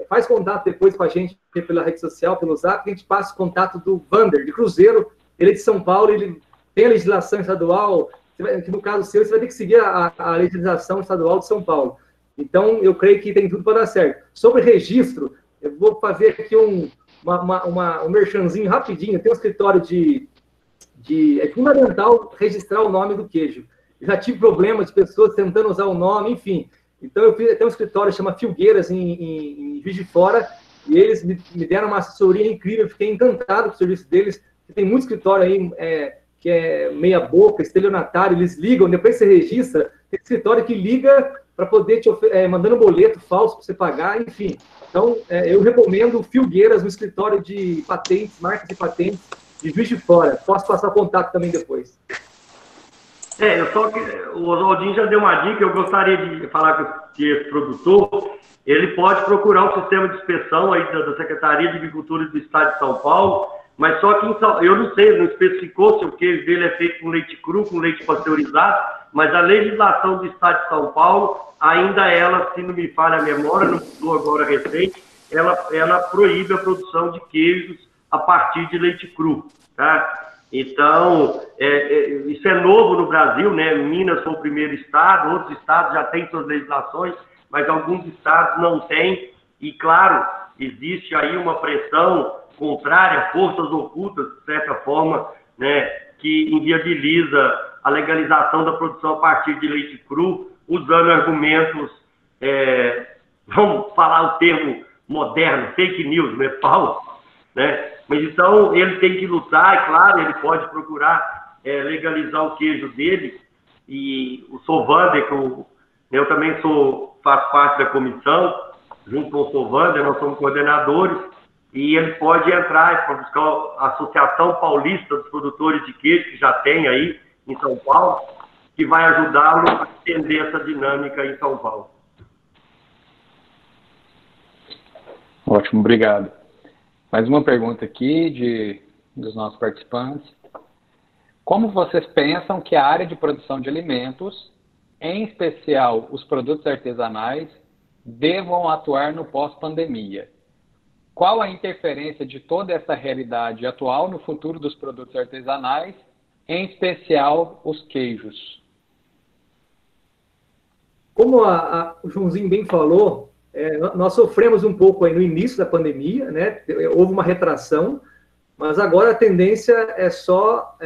faz contato depois com a gente pela rede social, pelo Zap, a gente passa o contato do Vander, de Cruzeiro, ele é de São Paulo, ele tem a legislação estadual, que no caso seu, você vai ter que seguir a legislação estadual de São Paulo. Então, eu creio que tem tudo para dar certo. Sobre registro, eu vou fazer aqui um merchanzinho rapidinho. Tem um escritório é fundamental registrar o nome do queijo. Eu já tive problemas de pessoas tentando usar o nome, enfim. Então, eu fiz até um escritório que chama Filgueiras, em Juiz de Fora, e eles me deram uma assessoria incrível. Eu fiquei encantado com o serviço deles. Tem muito escritório aí que é meia boca, estelionatário, eles ligam, depois você registra, tem escritório que liga para poder mandando boleto falso para você pagar, enfim. Então, eu recomendo o Filgueiras, no escritório de patentes, marcas de patentes, de Juiz de Fora. Posso passar o contato também depois. O Oswaldinho já deu uma dica, eu gostaria de falar com esse produtor, ele pode procurar o sistema de inspeção aí da Secretaria de Agricultura do Estado de São Paulo, mas só que eu não sei, não especificou se o queijo dele é feito com leite cru, com leite pasteurizado, mas a legislação do Estado de São Paulo, ainda ela, se não me falha a memória, não mudou agora recente, ela proíbe a produção de queijos a partir de leite cru, tá? Então, isso é novo no Brasil, né? Minas foi o primeiro estado, outros estados já têm suas legislações, mas alguns estados não têm, e claro, existe aí uma pressão contrária, forças ocultas, de certa forma, né, que inviabiliza a legalização da produção a partir de leite cru, usando argumentos, vamos falar o termo moderno, fake news, né, falso, né? Mas então ele tem que lutar, e claro, ele pode procurar legalizar o queijo dele, e o Sovander, eu também faço parte da comissão, junto com o Sovander, nós somos coordenadores, e ele pode entrar para buscar a Associação Paulista dos Produtores de Queijo, que já tem aí em São Paulo, que vai ajudá-lo a entender essa dinâmica em São Paulo. Ótimo, obrigado. Mais uma pergunta aqui dos nossos participantes. Como vocês pensam que a área de produção de alimentos, em especial os produtos artesanais, devam atuar no pós-pandemia? Qual a interferência de toda essa realidade atual no futuro dos produtos artesanais, em especial os queijos? Como o Joãozinho bem falou, nós sofremos um pouco aí no início da pandemia, né? Houve uma retração, mas agora a tendência é só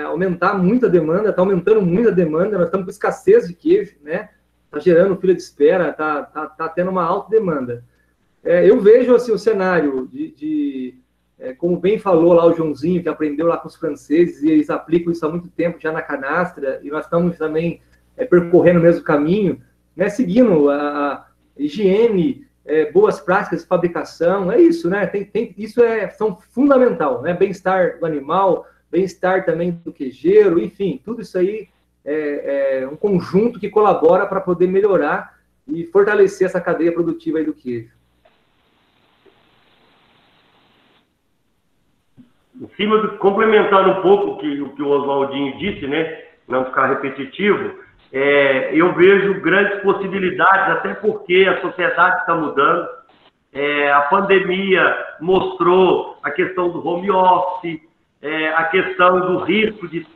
aumentar muito a demanda, está aumentando muito a demanda, nós estamos com escassez de queijo, né? Está gerando fila de espera, está tendo uma alta demanda. Eu vejo assim, o cenário como bem falou lá o Joãozinho, que aprendeu lá com os franceses, e eles aplicam isso há muito tempo já na canastra, e nós estamos também percorrendo o mesmo caminho, né, seguindo a higiene, boas práticas de fabricação, é isso, né? Isso são fundamental, né? Bem-estar do animal, bem-estar também do queijeiro, enfim, tudo isso aí é um conjunto que colabora para poder melhorar e fortalecer essa cadeia produtiva aí do queijo. Complementando um pouco o que o Oswaldinho disse, né? Não ficar repetitivo, eu vejo grandes possibilidades, até porque a sociedade está mudando. A pandemia mostrou a questão do home office, a questão do risco de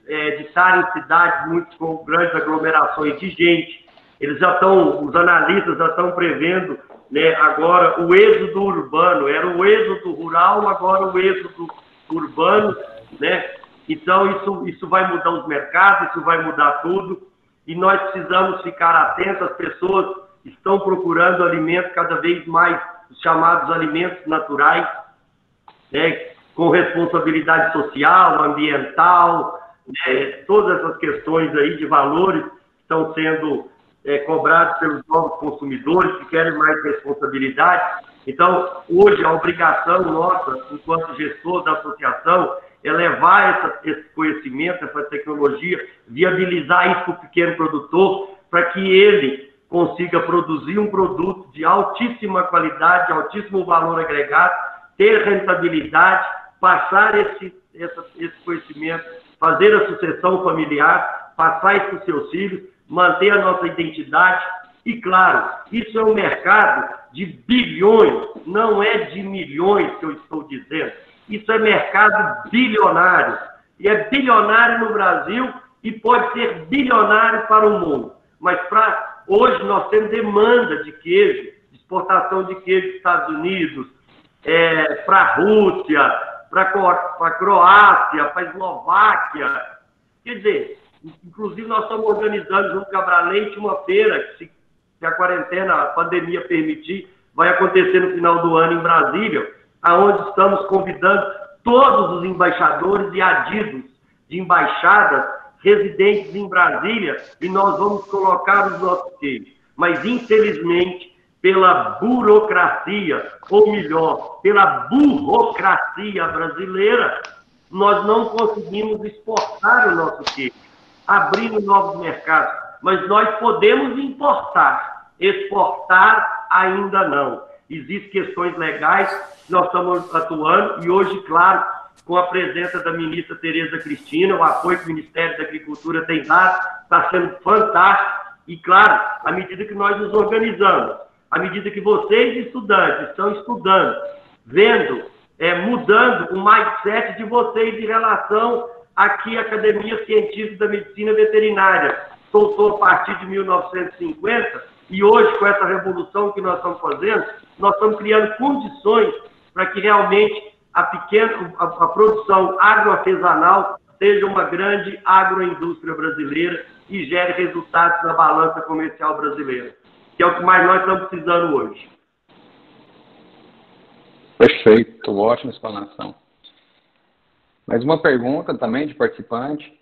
estar em cidades muito com grandes aglomerações de gente. Os analistas já estão prevendo, né, agora o êxodo urbano. Era o êxodo rural, agora o êxodo urbano, né? Então isso vai mudar os mercados, isso vai mudar tudo. E nós precisamos ficar atentos, as pessoas estão procurando alimentos cada vez mais, os chamados alimentos naturais, né, com responsabilidade social, ambiental, né, todas essas questões aí de valores estão sendo cobrados pelos novos consumidores que querem mais responsabilidade. Então, hoje, a obrigação nossa, enquanto gestor da associação, é levar esse conhecimento, essa tecnologia, viabilizar isso para o pequeno produtor, para que ele consiga produzir um produto de altíssima qualidade, de altíssimo valor agregado, ter rentabilidade, passar esse conhecimento, fazer a sucessão familiar, passar isso para os seus filhos, manter a nossa identidade. E, claro, isso é um mercado de bilhões, não é de milhões que eu estou dizendo. Isso é mercado bilionário. E é bilionário no Brasil e pode ser bilionário para o mundo. Mas hoje nós temos demanda de queijo, exportação de queijo dos Estados Unidos, para a Rússia, para a Croácia, para a Eslováquia. Quer dizer, inclusive nós estamos organizando junto com a Abralente uma feira que, se a quarentena, a pandemia permitir, vai acontecer no final do ano em Brasília, aonde estamos convidando todos os embaixadores e adidos de embaixadas residentes em Brasília, e nós vamos colocar os nossos queijos. Mas, infelizmente, pela burocracia, ou melhor, pela burocracia brasileira, nós não conseguimos exportar o nosso queijo, abrindo novos mercados. Mas nós podemos importar, exportar ainda não. Existem questões legais, nós estamos atuando, e hoje, claro, com a presença da ministra Tereza Cristina, o apoio que o Ministério da Agricultura tem dado, está sendo fantástico. E, claro, à medida que nós nos organizamos, à medida que vocês, estudantes, estão estudando, vendo, mudando o mindset de vocês em relação a que a Academia Científica da Medicina Veterinária soltou a partir de 1950, e hoje, com essa revolução que nós estamos fazendo, nós estamos criando condições para que realmente a produção agroartesanal seja uma grande agroindústria brasileira e gere resultados na balança comercial brasileira, que é o que mais nós estamos precisando hoje. Perfeito, ótima explanação. Mais uma pergunta também de participante.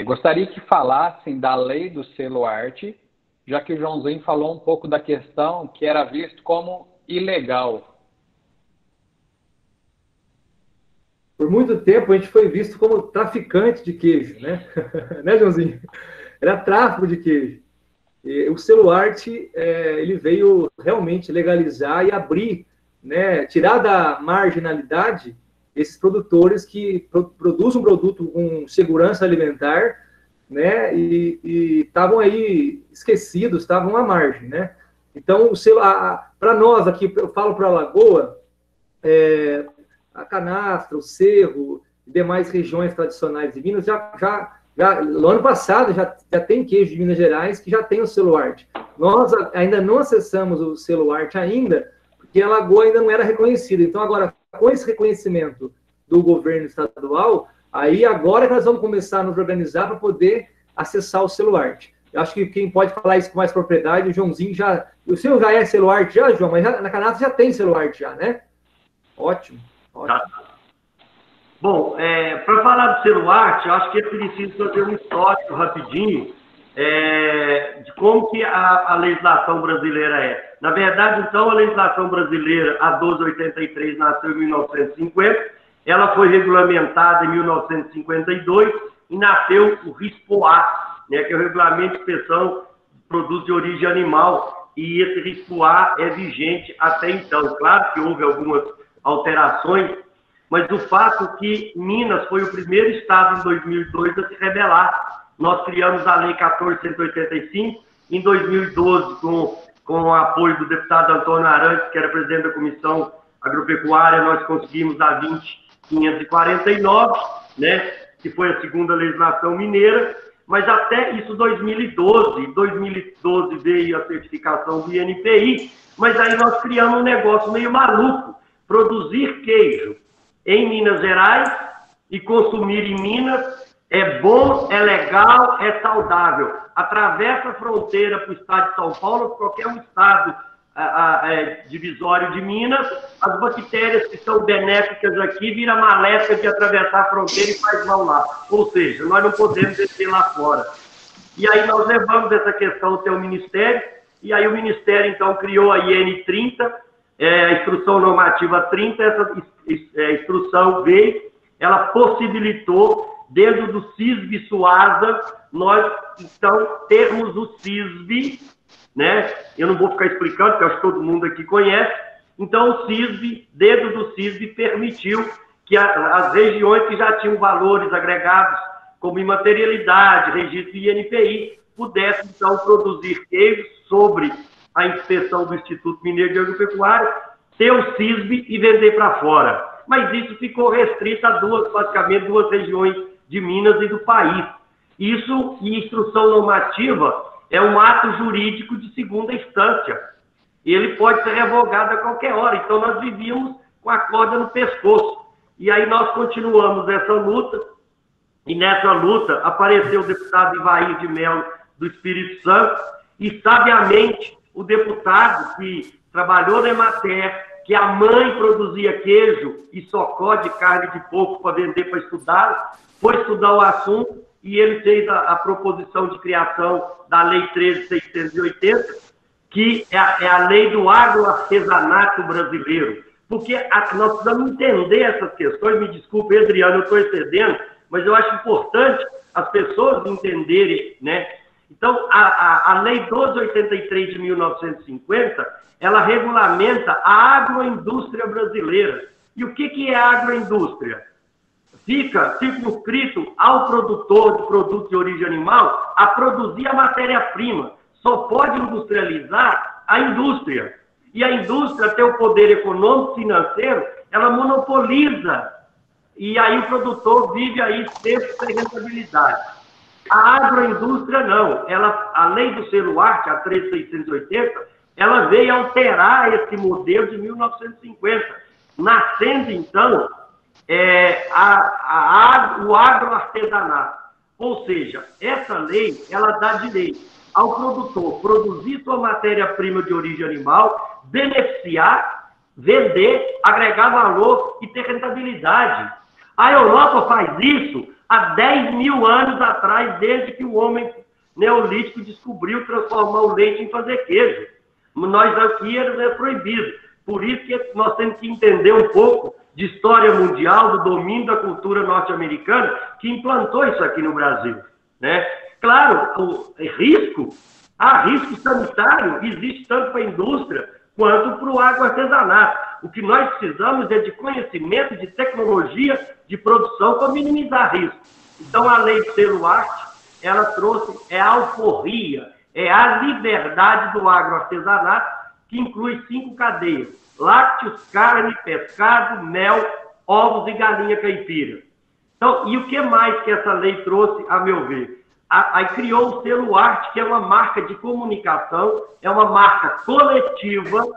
Gostaria que falassem da lei do selo arte, já que o Joãozinho falou um pouco da questão que era visto como ilegal. Por muito tempo a gente foi visto como traficante de queijo, né? Né, Joãozinho? Era tráfico de queijo. E o selo arte, ele veio realmente legalizar e abrir, né, tirar da marginalidade esses produtores que produzem um produto com segurança alimentar, né, e estavam aí esquecidos, estavam à margem, né? Então, para nós aqui, eu falo para a Lagoa, a Canastra, o Cerro e demais regiões tradicionais de Minas, já no ano passado já tem queijo de Minas Gerais que já tem o selo arte. Nós ainda não acessamos o selo arte ainda, porque a Lagoa ainda não era reconhecida. Então, agora, com esse reconhecimento do governo estadual, aí agora que nós vamos começar a nos organizar para poder acessar o selo arte. Eu acho que quem pode falar isso com mais propriedade, o Joãozinho já... O seu já é selo arte já, João? Mas na Canastra já tem selo arte já, né? Ótimo. Tá. Bom, para falar do Celuarte, eu acho que é preciso fazer um histórico rapidinho de como que a legislação brasileira é. Na verdade, então, a legislação brasileira, a 1283, nasceu em 1950, ela foi regulamentada em 1952 e nasceu o RISPOA, né, que é o Regulamento de Inspeção de Produtos de Origem Animal, e esse RISPOA é vigente até então. Claro que houve algumas alterações, mas o fato é que Minas foi o primeiro estado em 2002 a se rebelar. Nós criamos a Lei 14.185, em 2012, com o apoio do deputado Antônio Arantes, que era presidente da Comissão Agropecuária, nós conseguimos a 20.549, né, que foi a segunda legislação mineira, mas até isso 2012 veio a certificação do INPI, mas aí nós criamos um negócio meio maluco, produzir queijo em Minas Gerais e consumir em Minas é bom, é legal, é saudável. Atravessa a fronteira para o estado de São Paulo, qualquer um estado divisório de Minas, as bactérias que são benéficas aqui vira maléfica de atravessar a fronteira e faz mal lá. Ou seja, nós não podemos descer lá fora. E aí nós levamos essa questão até o Ministério, e aí o Ministério, então, criou a IN 30, a Instrução Normativa 30, essa instrução veio, ela possibilitou, dentro do CISB-SUASA, nós, então, termos o CISB, né? Eu não vou ficar explicando, porque eu acho que todo mundo aqui conhece. Então, o CISB, dentro do CISB, permitiu que as regiões que já tinham valores agregados, como imaterialidade, registro e INPI, pudessem, então, produzir queijos sobre a inspeção do Instituto Mineiro de Agropecuária, ter o CISB e vender para fora. Mas isso ficou restrito a basicamente duas regiões de Minas e do país. Isso, e instrução normativa, é um ato jurídico de segunda instância. Ele pode ser revogado a qualquer hora. Então, nós vivíamos com a corda no pescoço. E aí nós continuamos essa luta, e nessa luta apareceu o deputado Ivair de Mello, do Espírito Santo, e, sabiamente, o deputado que trabalhou na Emater, que a mãe produzia queijo e socó de carne de porco para vender, para estudar, foi estudar o assunto, e ele fez a proposição de criação da Lei 13.680, que é a lei do agroartesanato brasileiro. Porque nós precisamos entender essas questões. Me desculpe, Adriano, eu estou excedendo, mas eu acho importante as pessoas entenderem, né? Então, a Lei 1283 de 1950, ela regulamenta a agroindústria brasileira. E o que é a agroindústria? Fica circunscrito ao produtor de produtos de origem animal a produzir a matéria-prima. Só pode industrializar a indústria. E a indústria tem o poder econômico, financeiro, ela monopoliza. E aí o produtor vive aí sempre sem rentabilidade. A agroindústria não. A lei do Celuarte, a 13.680, ela veio alterar esse modelo de 1950. Nascendo, então, o agroartesanato. Ou seja, essa lei, ela dá direito ao produtor produzir sua matéria-prima de origem animal, beneficiar, vender, agregar valor e ter rentabilidade. A Europa faz isso há 10 mil anos atrás, desde que o homem neolítico descobriu transformar o leite em fazer queijo. Nós aqui é proibido. Por isso que nós temos que entender um pouco de história mundial, do domínio da cultura norte-americana, que implantou isso aqui no Brasil, né? Claro, há risco sanitário, existe tanto para a indústria quanto para o agroartesanato. O que nós precisamos é de conhecimento, de tecnologia, de produção para minimizar risco. Então, a lei de Celuarte, ela trouxe a alforria, a liberdade do agroartesanato, que inclui 5 cadeias: lácteos, carne, pescado, mel, ovos e galinha caipira. Então, e o que mais que essa lei trouxe, a meu ver? Aí criou o Celuarte, que é uma marca de comunicação, é uma marca coletiva,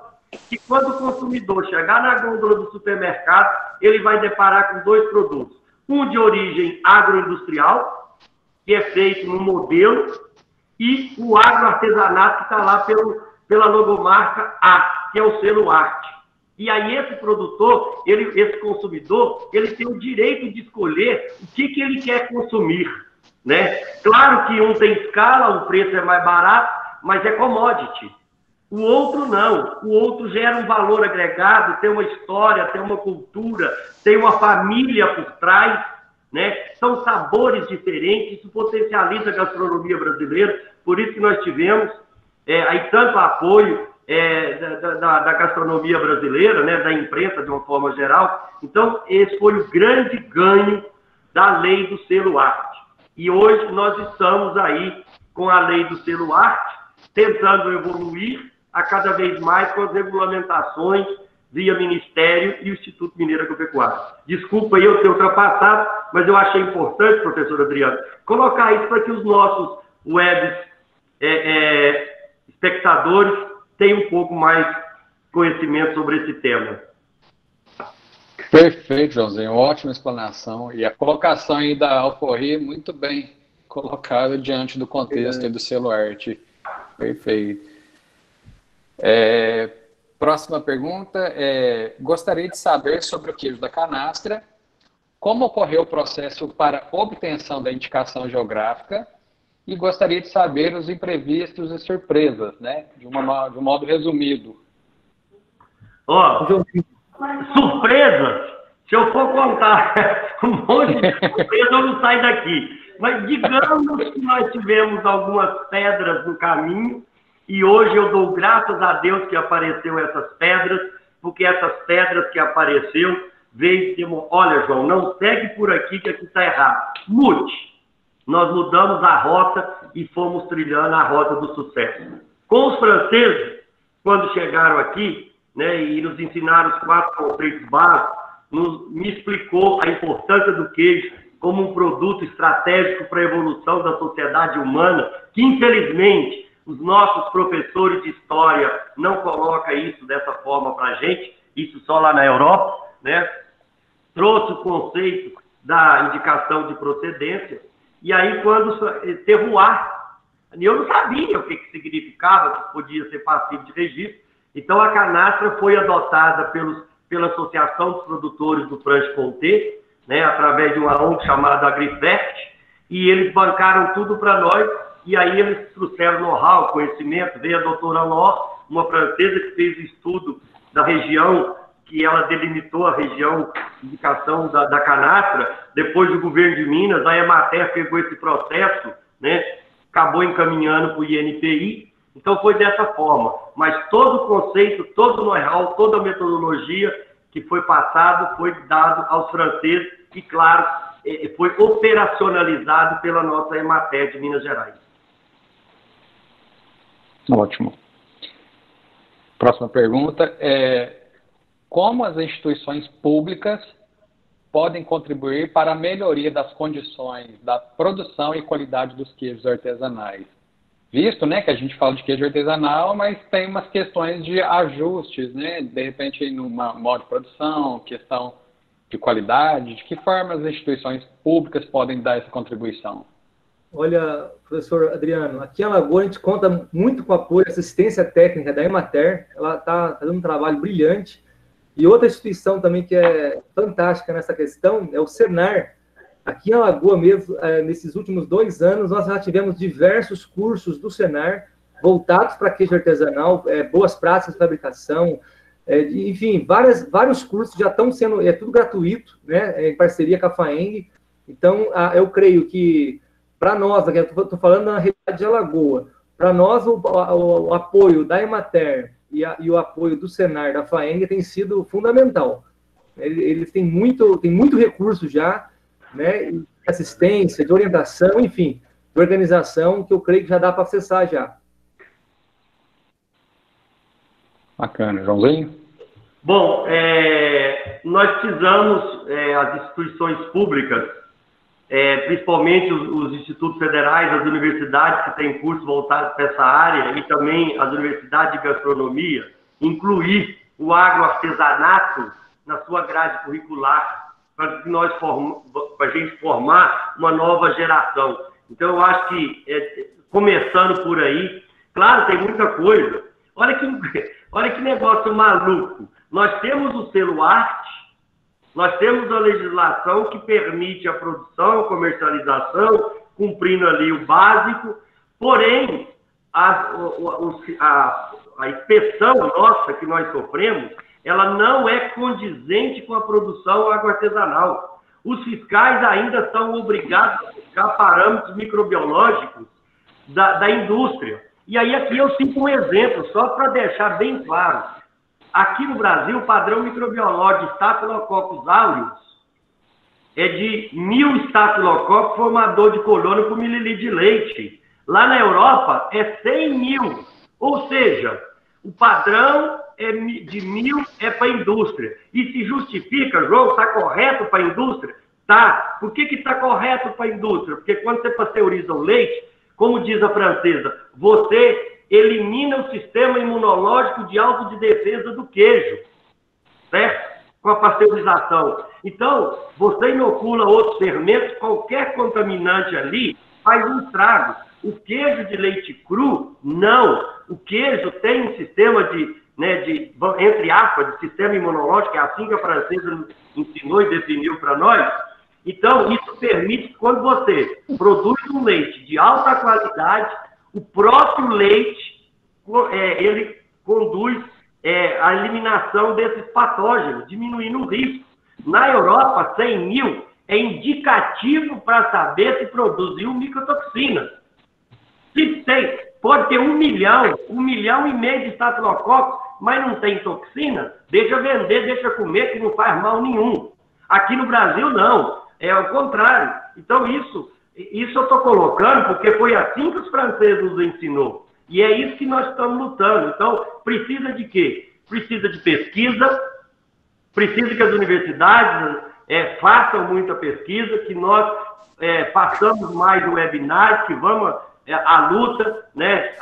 que quando o consumidor chegar na gôndola do supermercado, ele vai deparar com 2 produtos. Um de origem agroindustrial, que é feito no modelo, e o agroartesanato, que está lá pela logomarca A, que é o Celuarte. E aí esse produtor, esse consumidor, ele tem o direito de escolher o que ele quer consumir, né? Claro que um tem escala, o preço é mais barato, mas é commodity. O outro não. O outro gera um valor agregado, tem uma história, tem uma cultura, tem uma família por trás, né? São sabores diferentes, isso potencializa a gastronomia brasileira, por isso que nós tivemos aí tanto apoio da gastronomia brasileira, né, da imprensa de uma forma geral. Então, esse foi o grande ganho da lei do selo arte. E hoje nós estamos aí com a lei do selo arte, tentando evoluir a cada vez mais com as regulamentações via Ministério e o Instituto Mineiro Agropecuário. Desculpa aí eu ter ultrapassado, mas eu achei importante, professor Adriano, colocar isso para que os nossos web espectadores tenham um pouco mais conhecimento sobre esse tema. Perfeito, Joãozinho. Ótima explanação. E a colocação aí da Alforria muito bem colocada diante do contexto do selo arte. Perfeito. Próxima pergunta. Gostaria de saber sobre o queijo da canastra. Como ocorreu o processo para obtenção da indicação geográfica? E gostaria de saber os imprevistos e surpresas, né? De um modo resumido. Surpresas? Se eu for contar um monte de surpresas, eu não saio daqui. Mas digamos que nós tivemos algumas pedras no caminho, e hoje eu dou graças a Deus que apareceu essas pedras, porque essas pedras que apareceu veio e olha, João, não segue por aqui que aqui está errado. Mude. Nós mudamos a rota e fomos trilhando a rota do sucesso. Com os franceses, quando chegaram aqui, né, e nos ensinaram os 4 conceitos básicos, me explicou a importância do queijo como um produto estratégico para a evolução da sociedade humana, que infelizmente os nossos professores de história não colocam isso dessa forma para a gente, isso só lá na Europa, né? Trouxe o conceito da indicação de procedência, e aí quando terroir, eu não sabia o que significava, que podia ser passivo de registro. Então a canastra foi adotada pela Associação dos Produtores do Franche-Comté, né, através de uma ONG chamada Agrifert, e eles bancaram tudo para nós, e aí eles trouxeram know-how, conhecimento. Veio a doutora Ló, uma francesa que fez estudo da região, que ela delimitou a região de indicação da canastra. Depois do governo de Minas, a Emater pegou esse processo, né, acabou encaminhando para o INPI. Então foi dessa forma. Mas todo o conceito, todo o know-how, toda a metodologia que foi passado foi dado aos franceses e, claro, foi operacionalizado pela nossa Emater de Minas Gerais. Ótimo. Próxima pergunta como as instituições públicas podem contribuir para a melhoria das condições da produção e qualidade dos queijos artesanais? Visto, né, que a gente fala de queijo artesanal, mas tem umas questões de ajustes, né, de repente no modo de produção, questão de qualidade. De que forma as instituições públicas podem dar essa contribuição? Olha, professor Adriano, aqui em Alagoas a gente conta muito com o apoio e assistência técnica da Emater. Ela está fazendo um trabalho brilhante. E outra instituição também que é fantástica nessa questão é o Senar. Aqui em Alagoas mesmo, nesses últimos 2 anos, nós já tivemos diversos cursos do Senar voltados para queijo artesanal, boas práticas de fabricação, enfim, vários cursos já estão sendo, tudo gratuito, né, em parceria com a FAENG. Então, eu creio que, para nós, aqui, eu estou falando na realidade de Alagoas, para nós o apoio da Emater e o apoio do Senar, da FAENG, tem sido fundamental. Eles têm muito recurso já, né, de assistência, de orientação, enfim, de organização, que eu creio que já dá para acessar já. Bacana. Joãozinho? Bom, nós precisamos, as instituições públicas, principalmente os institutos federais, as universidades que têm cursos voltados para essa área, e também as universidades de gastronomia, incluir o agroartesanato na sua grade curricular, para a gente formar uma nova geração. Então, eu acho que, começando por aí, claro, tem muita coisa. Olha que negócio maluco. Nós temos o selo arte, nós temos a legislação que permite a produção, a comercialização, cumprindo ali o básico, porém, a inspeção nossa que nós sofremos, ela não é condizente com a produção agroartesanal. Os fiscais ainda são obrigados a buscar parâmetros microbiológicos da indústria. E aí aqui eu cito um exemplo, só para deixar bem claro. Aqui no Brasil, o padrão microbiológico de Staphylococcus aureus é de 1.000 Staphylococcus formador de colônia por mililitro de leite. Lá na Europa é 100.000. Ou seja, o padrão de 1.000 é para a indústria. E se justifica, João, está correto para a indústria? Tá. Por que está correto para a indústria? Porque quando você pasteuriza o leite, como diz a francesa, você elimina o sistema imunológico de autodefesa do queijo, certo? Com a pasteurização. Então, você inocula outros fermentos, qualquer contaminante ali faz um estrago. O queijo de leite cru, não. O queijo tem um sistema entre aspas, de sistema imunológico, é assim que a francesa ensinou e definiu para nós. Então, isso permite que quando você produz um leite de alta qualidade, o próprio leite, ele conduz a eliminação desses patógenos, diminuindo o risco. Na Europa, 100.000 é indicativo para saber se produziu micotoxina. Se tem, pode ter 1 milhão, 1,5 milhão de estafilococcus, mas não tem toxina, deixa vender, deixa comer, que não faz mal nenhum. Aqui no Brasil, não. É o contrário. Então, isso eu estou colocando porque foi assim que os franceses nos ensinou. E é isso que nós estamos lutando. Então, precisa de quê? Precisa de pesquisa, precisa que as universidades façam muita pesquisa, que nós façamos mais webinars, que vamos à luta, né?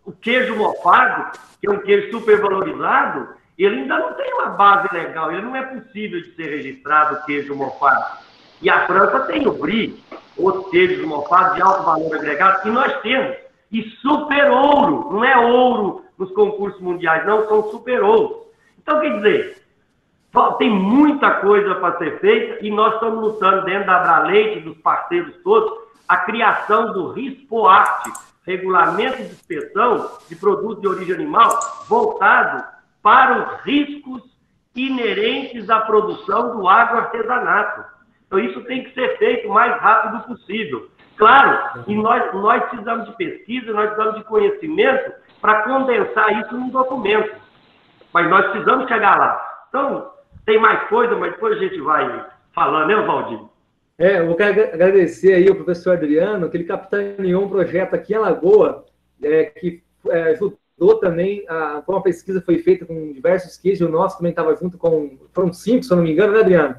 O queijo mofado, que é um queijo supervalorizado, ele ainda não tem uma base legal, ele não é possível de ser registrado o queijo mofado. E a França tem o Brie, outros queijos mofados de alto valor agregado, e nós temos. E super ouro, não é ouro nos concursos mundiais, não, são super ouros. Então, quer dizer, tem muita coisa para ser feita e nós estamos lutando dentro da Abraleite, dos parceiros todos, a criação do RISPOART, Regulamento de Inspeção de Produtos de Origem Animal, voltado para os riscos inerentes à produção do agroartesanato. Então, isso tem que ser feito o mais rápido possível. Claro, e nós precisamos de pesquisa, nós precisamos de conhecimento para condensar isso num documento. Mas nós precisamos chegar lá. Então, tem mais coisa, mas depois a gente vai falando, né, Valdir? Eu quero agradecer aí ao professor Adriano, que ele capitaneou um projeto aqui em Alagoa, que ajudou também, uma pesquisa foi feita com diversos queijos, o nosso também estava junto com, foram 5, se eu não me engano, né, Adriano?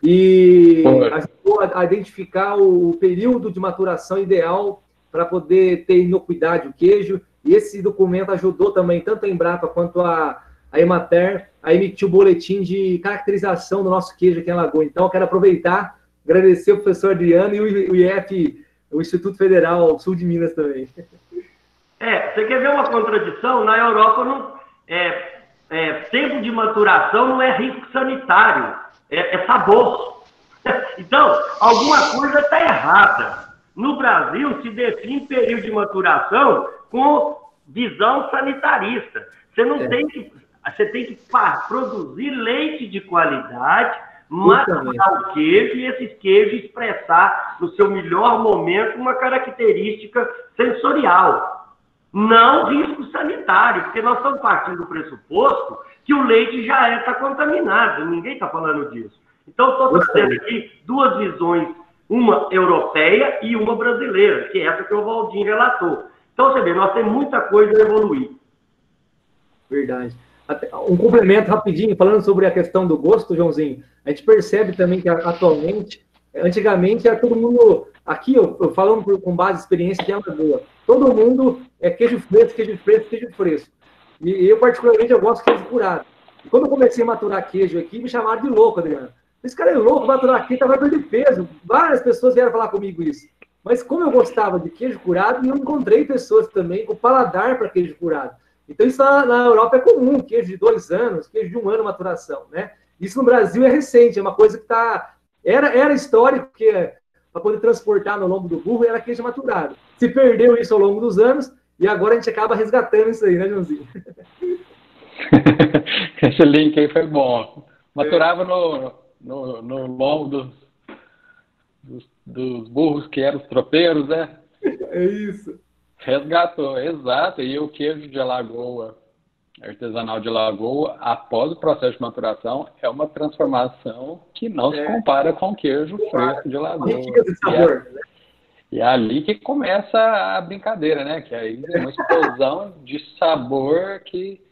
E ajudou a identificar o período de maturação ideal para poder ter inocuidade o queijo, e esse documento ajudou também, tanto a Embrapa quanto a Emater, a emitir o boletim de caracterização do nosso queijo aqui em Alagoa. Então, eu quero aproveitar, agradecer ao professor Adriano e o IF, o Instituto Federal Sul de Minas também. Você quer ver uma contradição? Na Europa, tempo de maturação não é risco sanitário, é sabor. Então, alguma coisa está errada. No Brasil, se define período de maturação com visão sanitarista. Você tem que produzir leite de qualidade, maturar o queijo e esses queijos expressar no seu melhor momento uma característica sensorial. Não risco sanitário, porque nós estamos partindo do pressuposto que o leite já está contaminado, ninguém está falando disso. Então, estou trazendo aqui duas visões, uma europeia e uma brasileira, que é essa que o Valdir relatou. Então, você vê, nós temos muita coisa a evoluir. Verdade. Um complemento rapidinho, falando sobre a questão do gosto, Joãozinho, a gente percebe também que atualmente, antigamente era todo mundo, aqui eu falando com base em experiência de Alagoa, todo mundo é queijo fresco, queijo fresco, queijo fresco. E eu, particularmente, eu gosto de queijo curado. E quando eu comecei a maturar queijo aqui, me chamaram de louco, Adriano. Esse cara é louco, maturar queijo, vai perder peso. Várias pessoas vieram falar comigo isso. Mas como eu gostava de queijo curado, eu encontrei pessoas também com paladar para queijo curado. Então, isso na Europa é comum, queijo de 2 anos, queijo de 1 ano maturação, né? Isso no Brasil é recente, é uma coisa que era histórico, porque para poder transportar no lombo do burro era queijo maturado. Se perdeu isso ao longo dos anos, e agora a gente acaba resgatando isso aí, né, Joãozinho? Esse link aí foi bom. Maturava no lombo dos burros que eram os tropeiros, né? É isso. Resgatou, exato. E o queijo de Alagoa, artesanal de Alagoa, após o processo de maturação, é uma transformação que não se compara com o queijo fresco de Alagoa. E é ali que começa a brincadeira, né? Que aí é uma explosão de sabor que...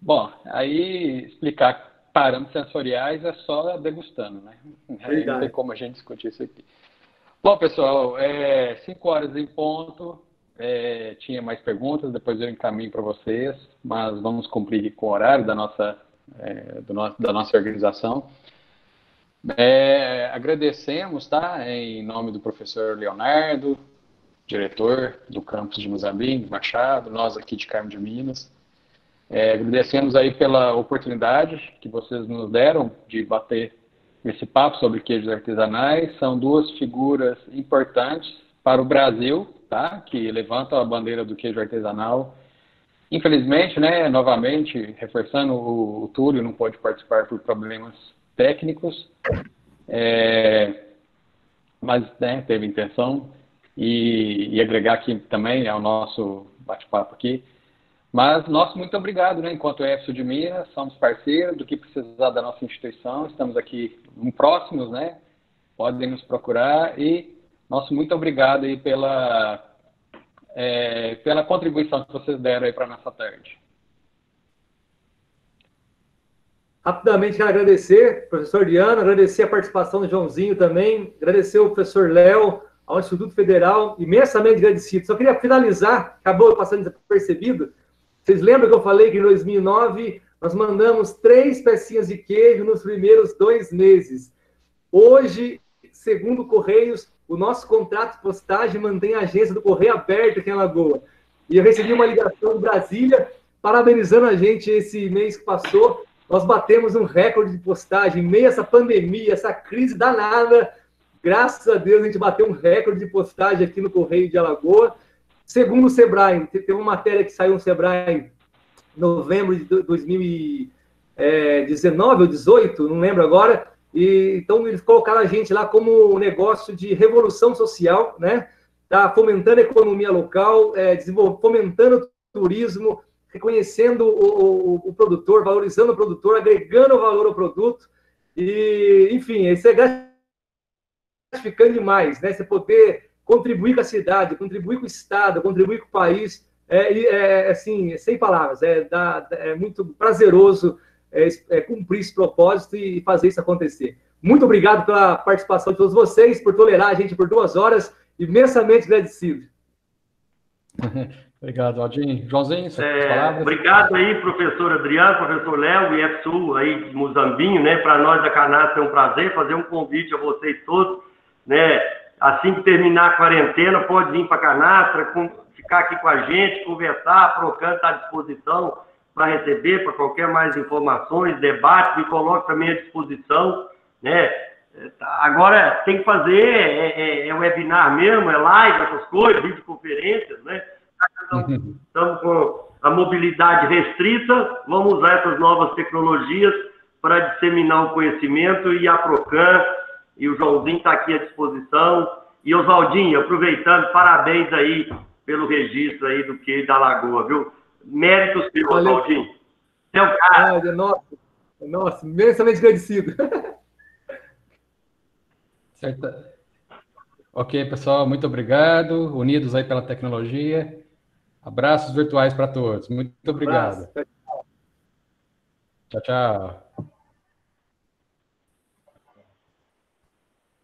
Bom, aí explicar parâmetros sensoriais é só degustando, né? Aí não tem como a gente discutir isso aqui. Bom, pessoal, 5 horas em ponto. Tinha mais perguntas, depois eu encaminho para vocês, mas vamos cumprir com o horário da nossa organização. Agradecemos, tá? Em nome do professor Leonardo, diretor do campus de Muzambinho, de Machado, nós aqui de Carmo de Minas. Agradecemos aí pela oportunidade que vocês nos deram de bater esse papo sobre queijos artesanais. São 2 figuras importantes para o Brasil, tá? Que levantam a bandeira do queijo artesanal. Infelizmente, né, novamente, reforçando, o Túlio não pôde participar por problemas técnicos, mas né, teve intenção e agregar aqui também ao nosso bate-papo aqui. Mas nosso muito obrigado, né? Enquanto EFSU de Minas, somos parceiros do que precisar da nossa instituição, estamos aqui próximos, né? Podem nos procurar e nosso muito obrigado aí pela contribuição que vocês deram aí para a nossa tarde. Rapidamente quero agradecer, professor Diano, agradecer a participação do Joãozinho também, agradecer ao professor Léo, ao Instituto Federal, imensamente agradecido. Só queria finalizar, acabou passando desapercebido. Vocês lembram que eu falei que em 2009 nós mandamos 3 pecinhas de queijo nos primeiros 2 meses. Hoje, segundo Correios, o nosso contrato de postagem mantém a agência do Correio aberta aqui em Alagoa. E eu recebi uma ligação de Brasília, parabenizando a gente esse mês que passou. Nós batemos um recorde de postagem, em meio a essa pandemia, essa crise danada. Graças a Deus, a gente bateu um recorde de postagem aqui no Correio de Alagoa. Segundo o Sebrae, teve uma matéria que saiu no Sebrae em novembro de 2019 ou 18, não lembro agora. E, então, eles colocaram a gente lá como um negócio de revolução social, né? Tá fomentando a economia local, fomentando o turismo, reconhecendo o produtor, valorizando o produtor, agregando valor ao produto. E, enfim, isso é gratificante demais, né? Você poder contribuir com a cidade, contribuir com o Estado, contribuir com o país, assim, sem palavras, é muito prazeroso cumprir esse propósito e fazer isso acontecer. Muito obrigado pela participação de todos vocês, por tolerar a gente por 2 horas, imensamente agradecido. Obrigado, Aldinho. Joãozinho, suas palavras. Obrigado aí, professor Adriano, professor Léo e EFSU aí de Muzambinho, né? Para nós da Canastra é um prazer fazer um convite a vocês todos, né? Assim que terminar a quarentena, pode vir para a Canastra, ficar aqui com a gente, conversar, a Procan está à disposição para receber, para qualquer mais informações, debate, me coloque também à disposição, né? Agora tem que fazer webinar mesmo, live, essas coisas, videoconferências, né? Estamos com a mobilidade restrita, vamos usar essas novas tecnologias para disseminar o conhecimento e a Procan e o Joãozinho está aqui à disposição. E Oswaldinho, aproveitando, parabéns aí pelo registro aí do queijo da Lagoa, viu? Méritos pelo Oswaldinho. É um cara. Nossa, imensamente agradecido. Certo. Ok, pessoal, muito obrigado. Unidos aí pela tecnologia. Abraços virtuais para todos. Muito obrigado. Tchau, tchau.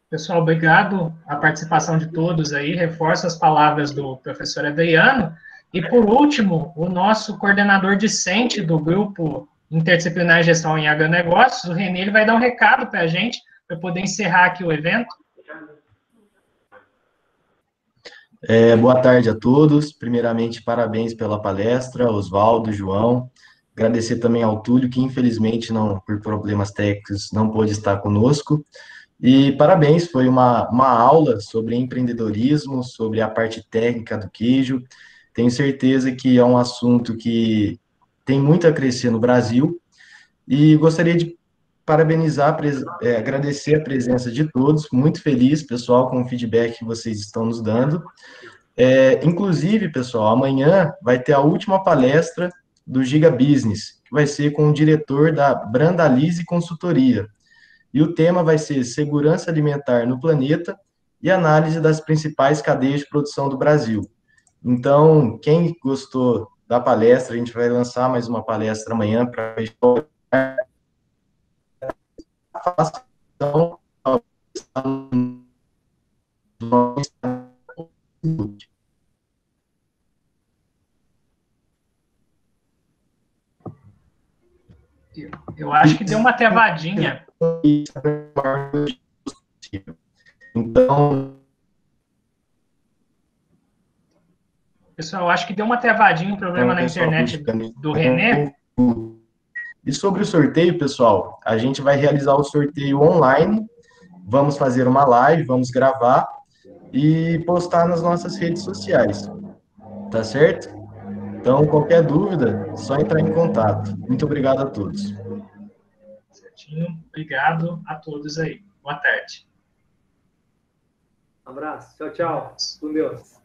Pessoal, obrigado a participação de todos aí. Reforço as palavras do professor Adriano. E, por último, o nosso coordenador discente do Grupo Interdisciplinar Gestão em Agronegócios, o Renê, ele vai dar um recado para a gente, para poder encerrar aqui o evento. Boa tarde a todos. Primeiramente, parabéns pela palestra, Oswaldo, João. Agradecer também ao Túlio, que infelizmente, não, por problemas técnicos, não pôde estar conosco. E parabéns, foi uma aula sobre empreendedorismo, sobre a parte técnica do queijo. Tenho certeza que é um assunto que tem muito a crescer no Brasil. E gostaria de parabenizar, agradecer a presença de todos. Muito feliz, pessoal, com o feedback que vocês estão nos dando. Inclusive, pessoal, amanhã vai ter a última palestra do Giga Business, que vai ser com o diretor da Brandalize Consultoria. E o tema vai ser Segurança Alimentar no Planeta e análise das principais cadeias de produção do Brasil. Então, quem gostou da palestra, a gente vai lançar mais uma palestra amanhã para Eu acho que deu uma travadinha. Então, Pessoal, eu acho que deu uma travadinha, um problema na internet do René. E sobre o sorteio, pessoal, a gente vai realizar o sorteio online, vamos fazer uma live, vamos gravar e postar nas nossas redes sociais, tá certo? Então, qualquer dúvida, é só entrar em contato. Muito obrigado a todos. Certinho. Obrigado a todos aí. Boa tarde. Um abraço. Tchau, tchau. Com Deus.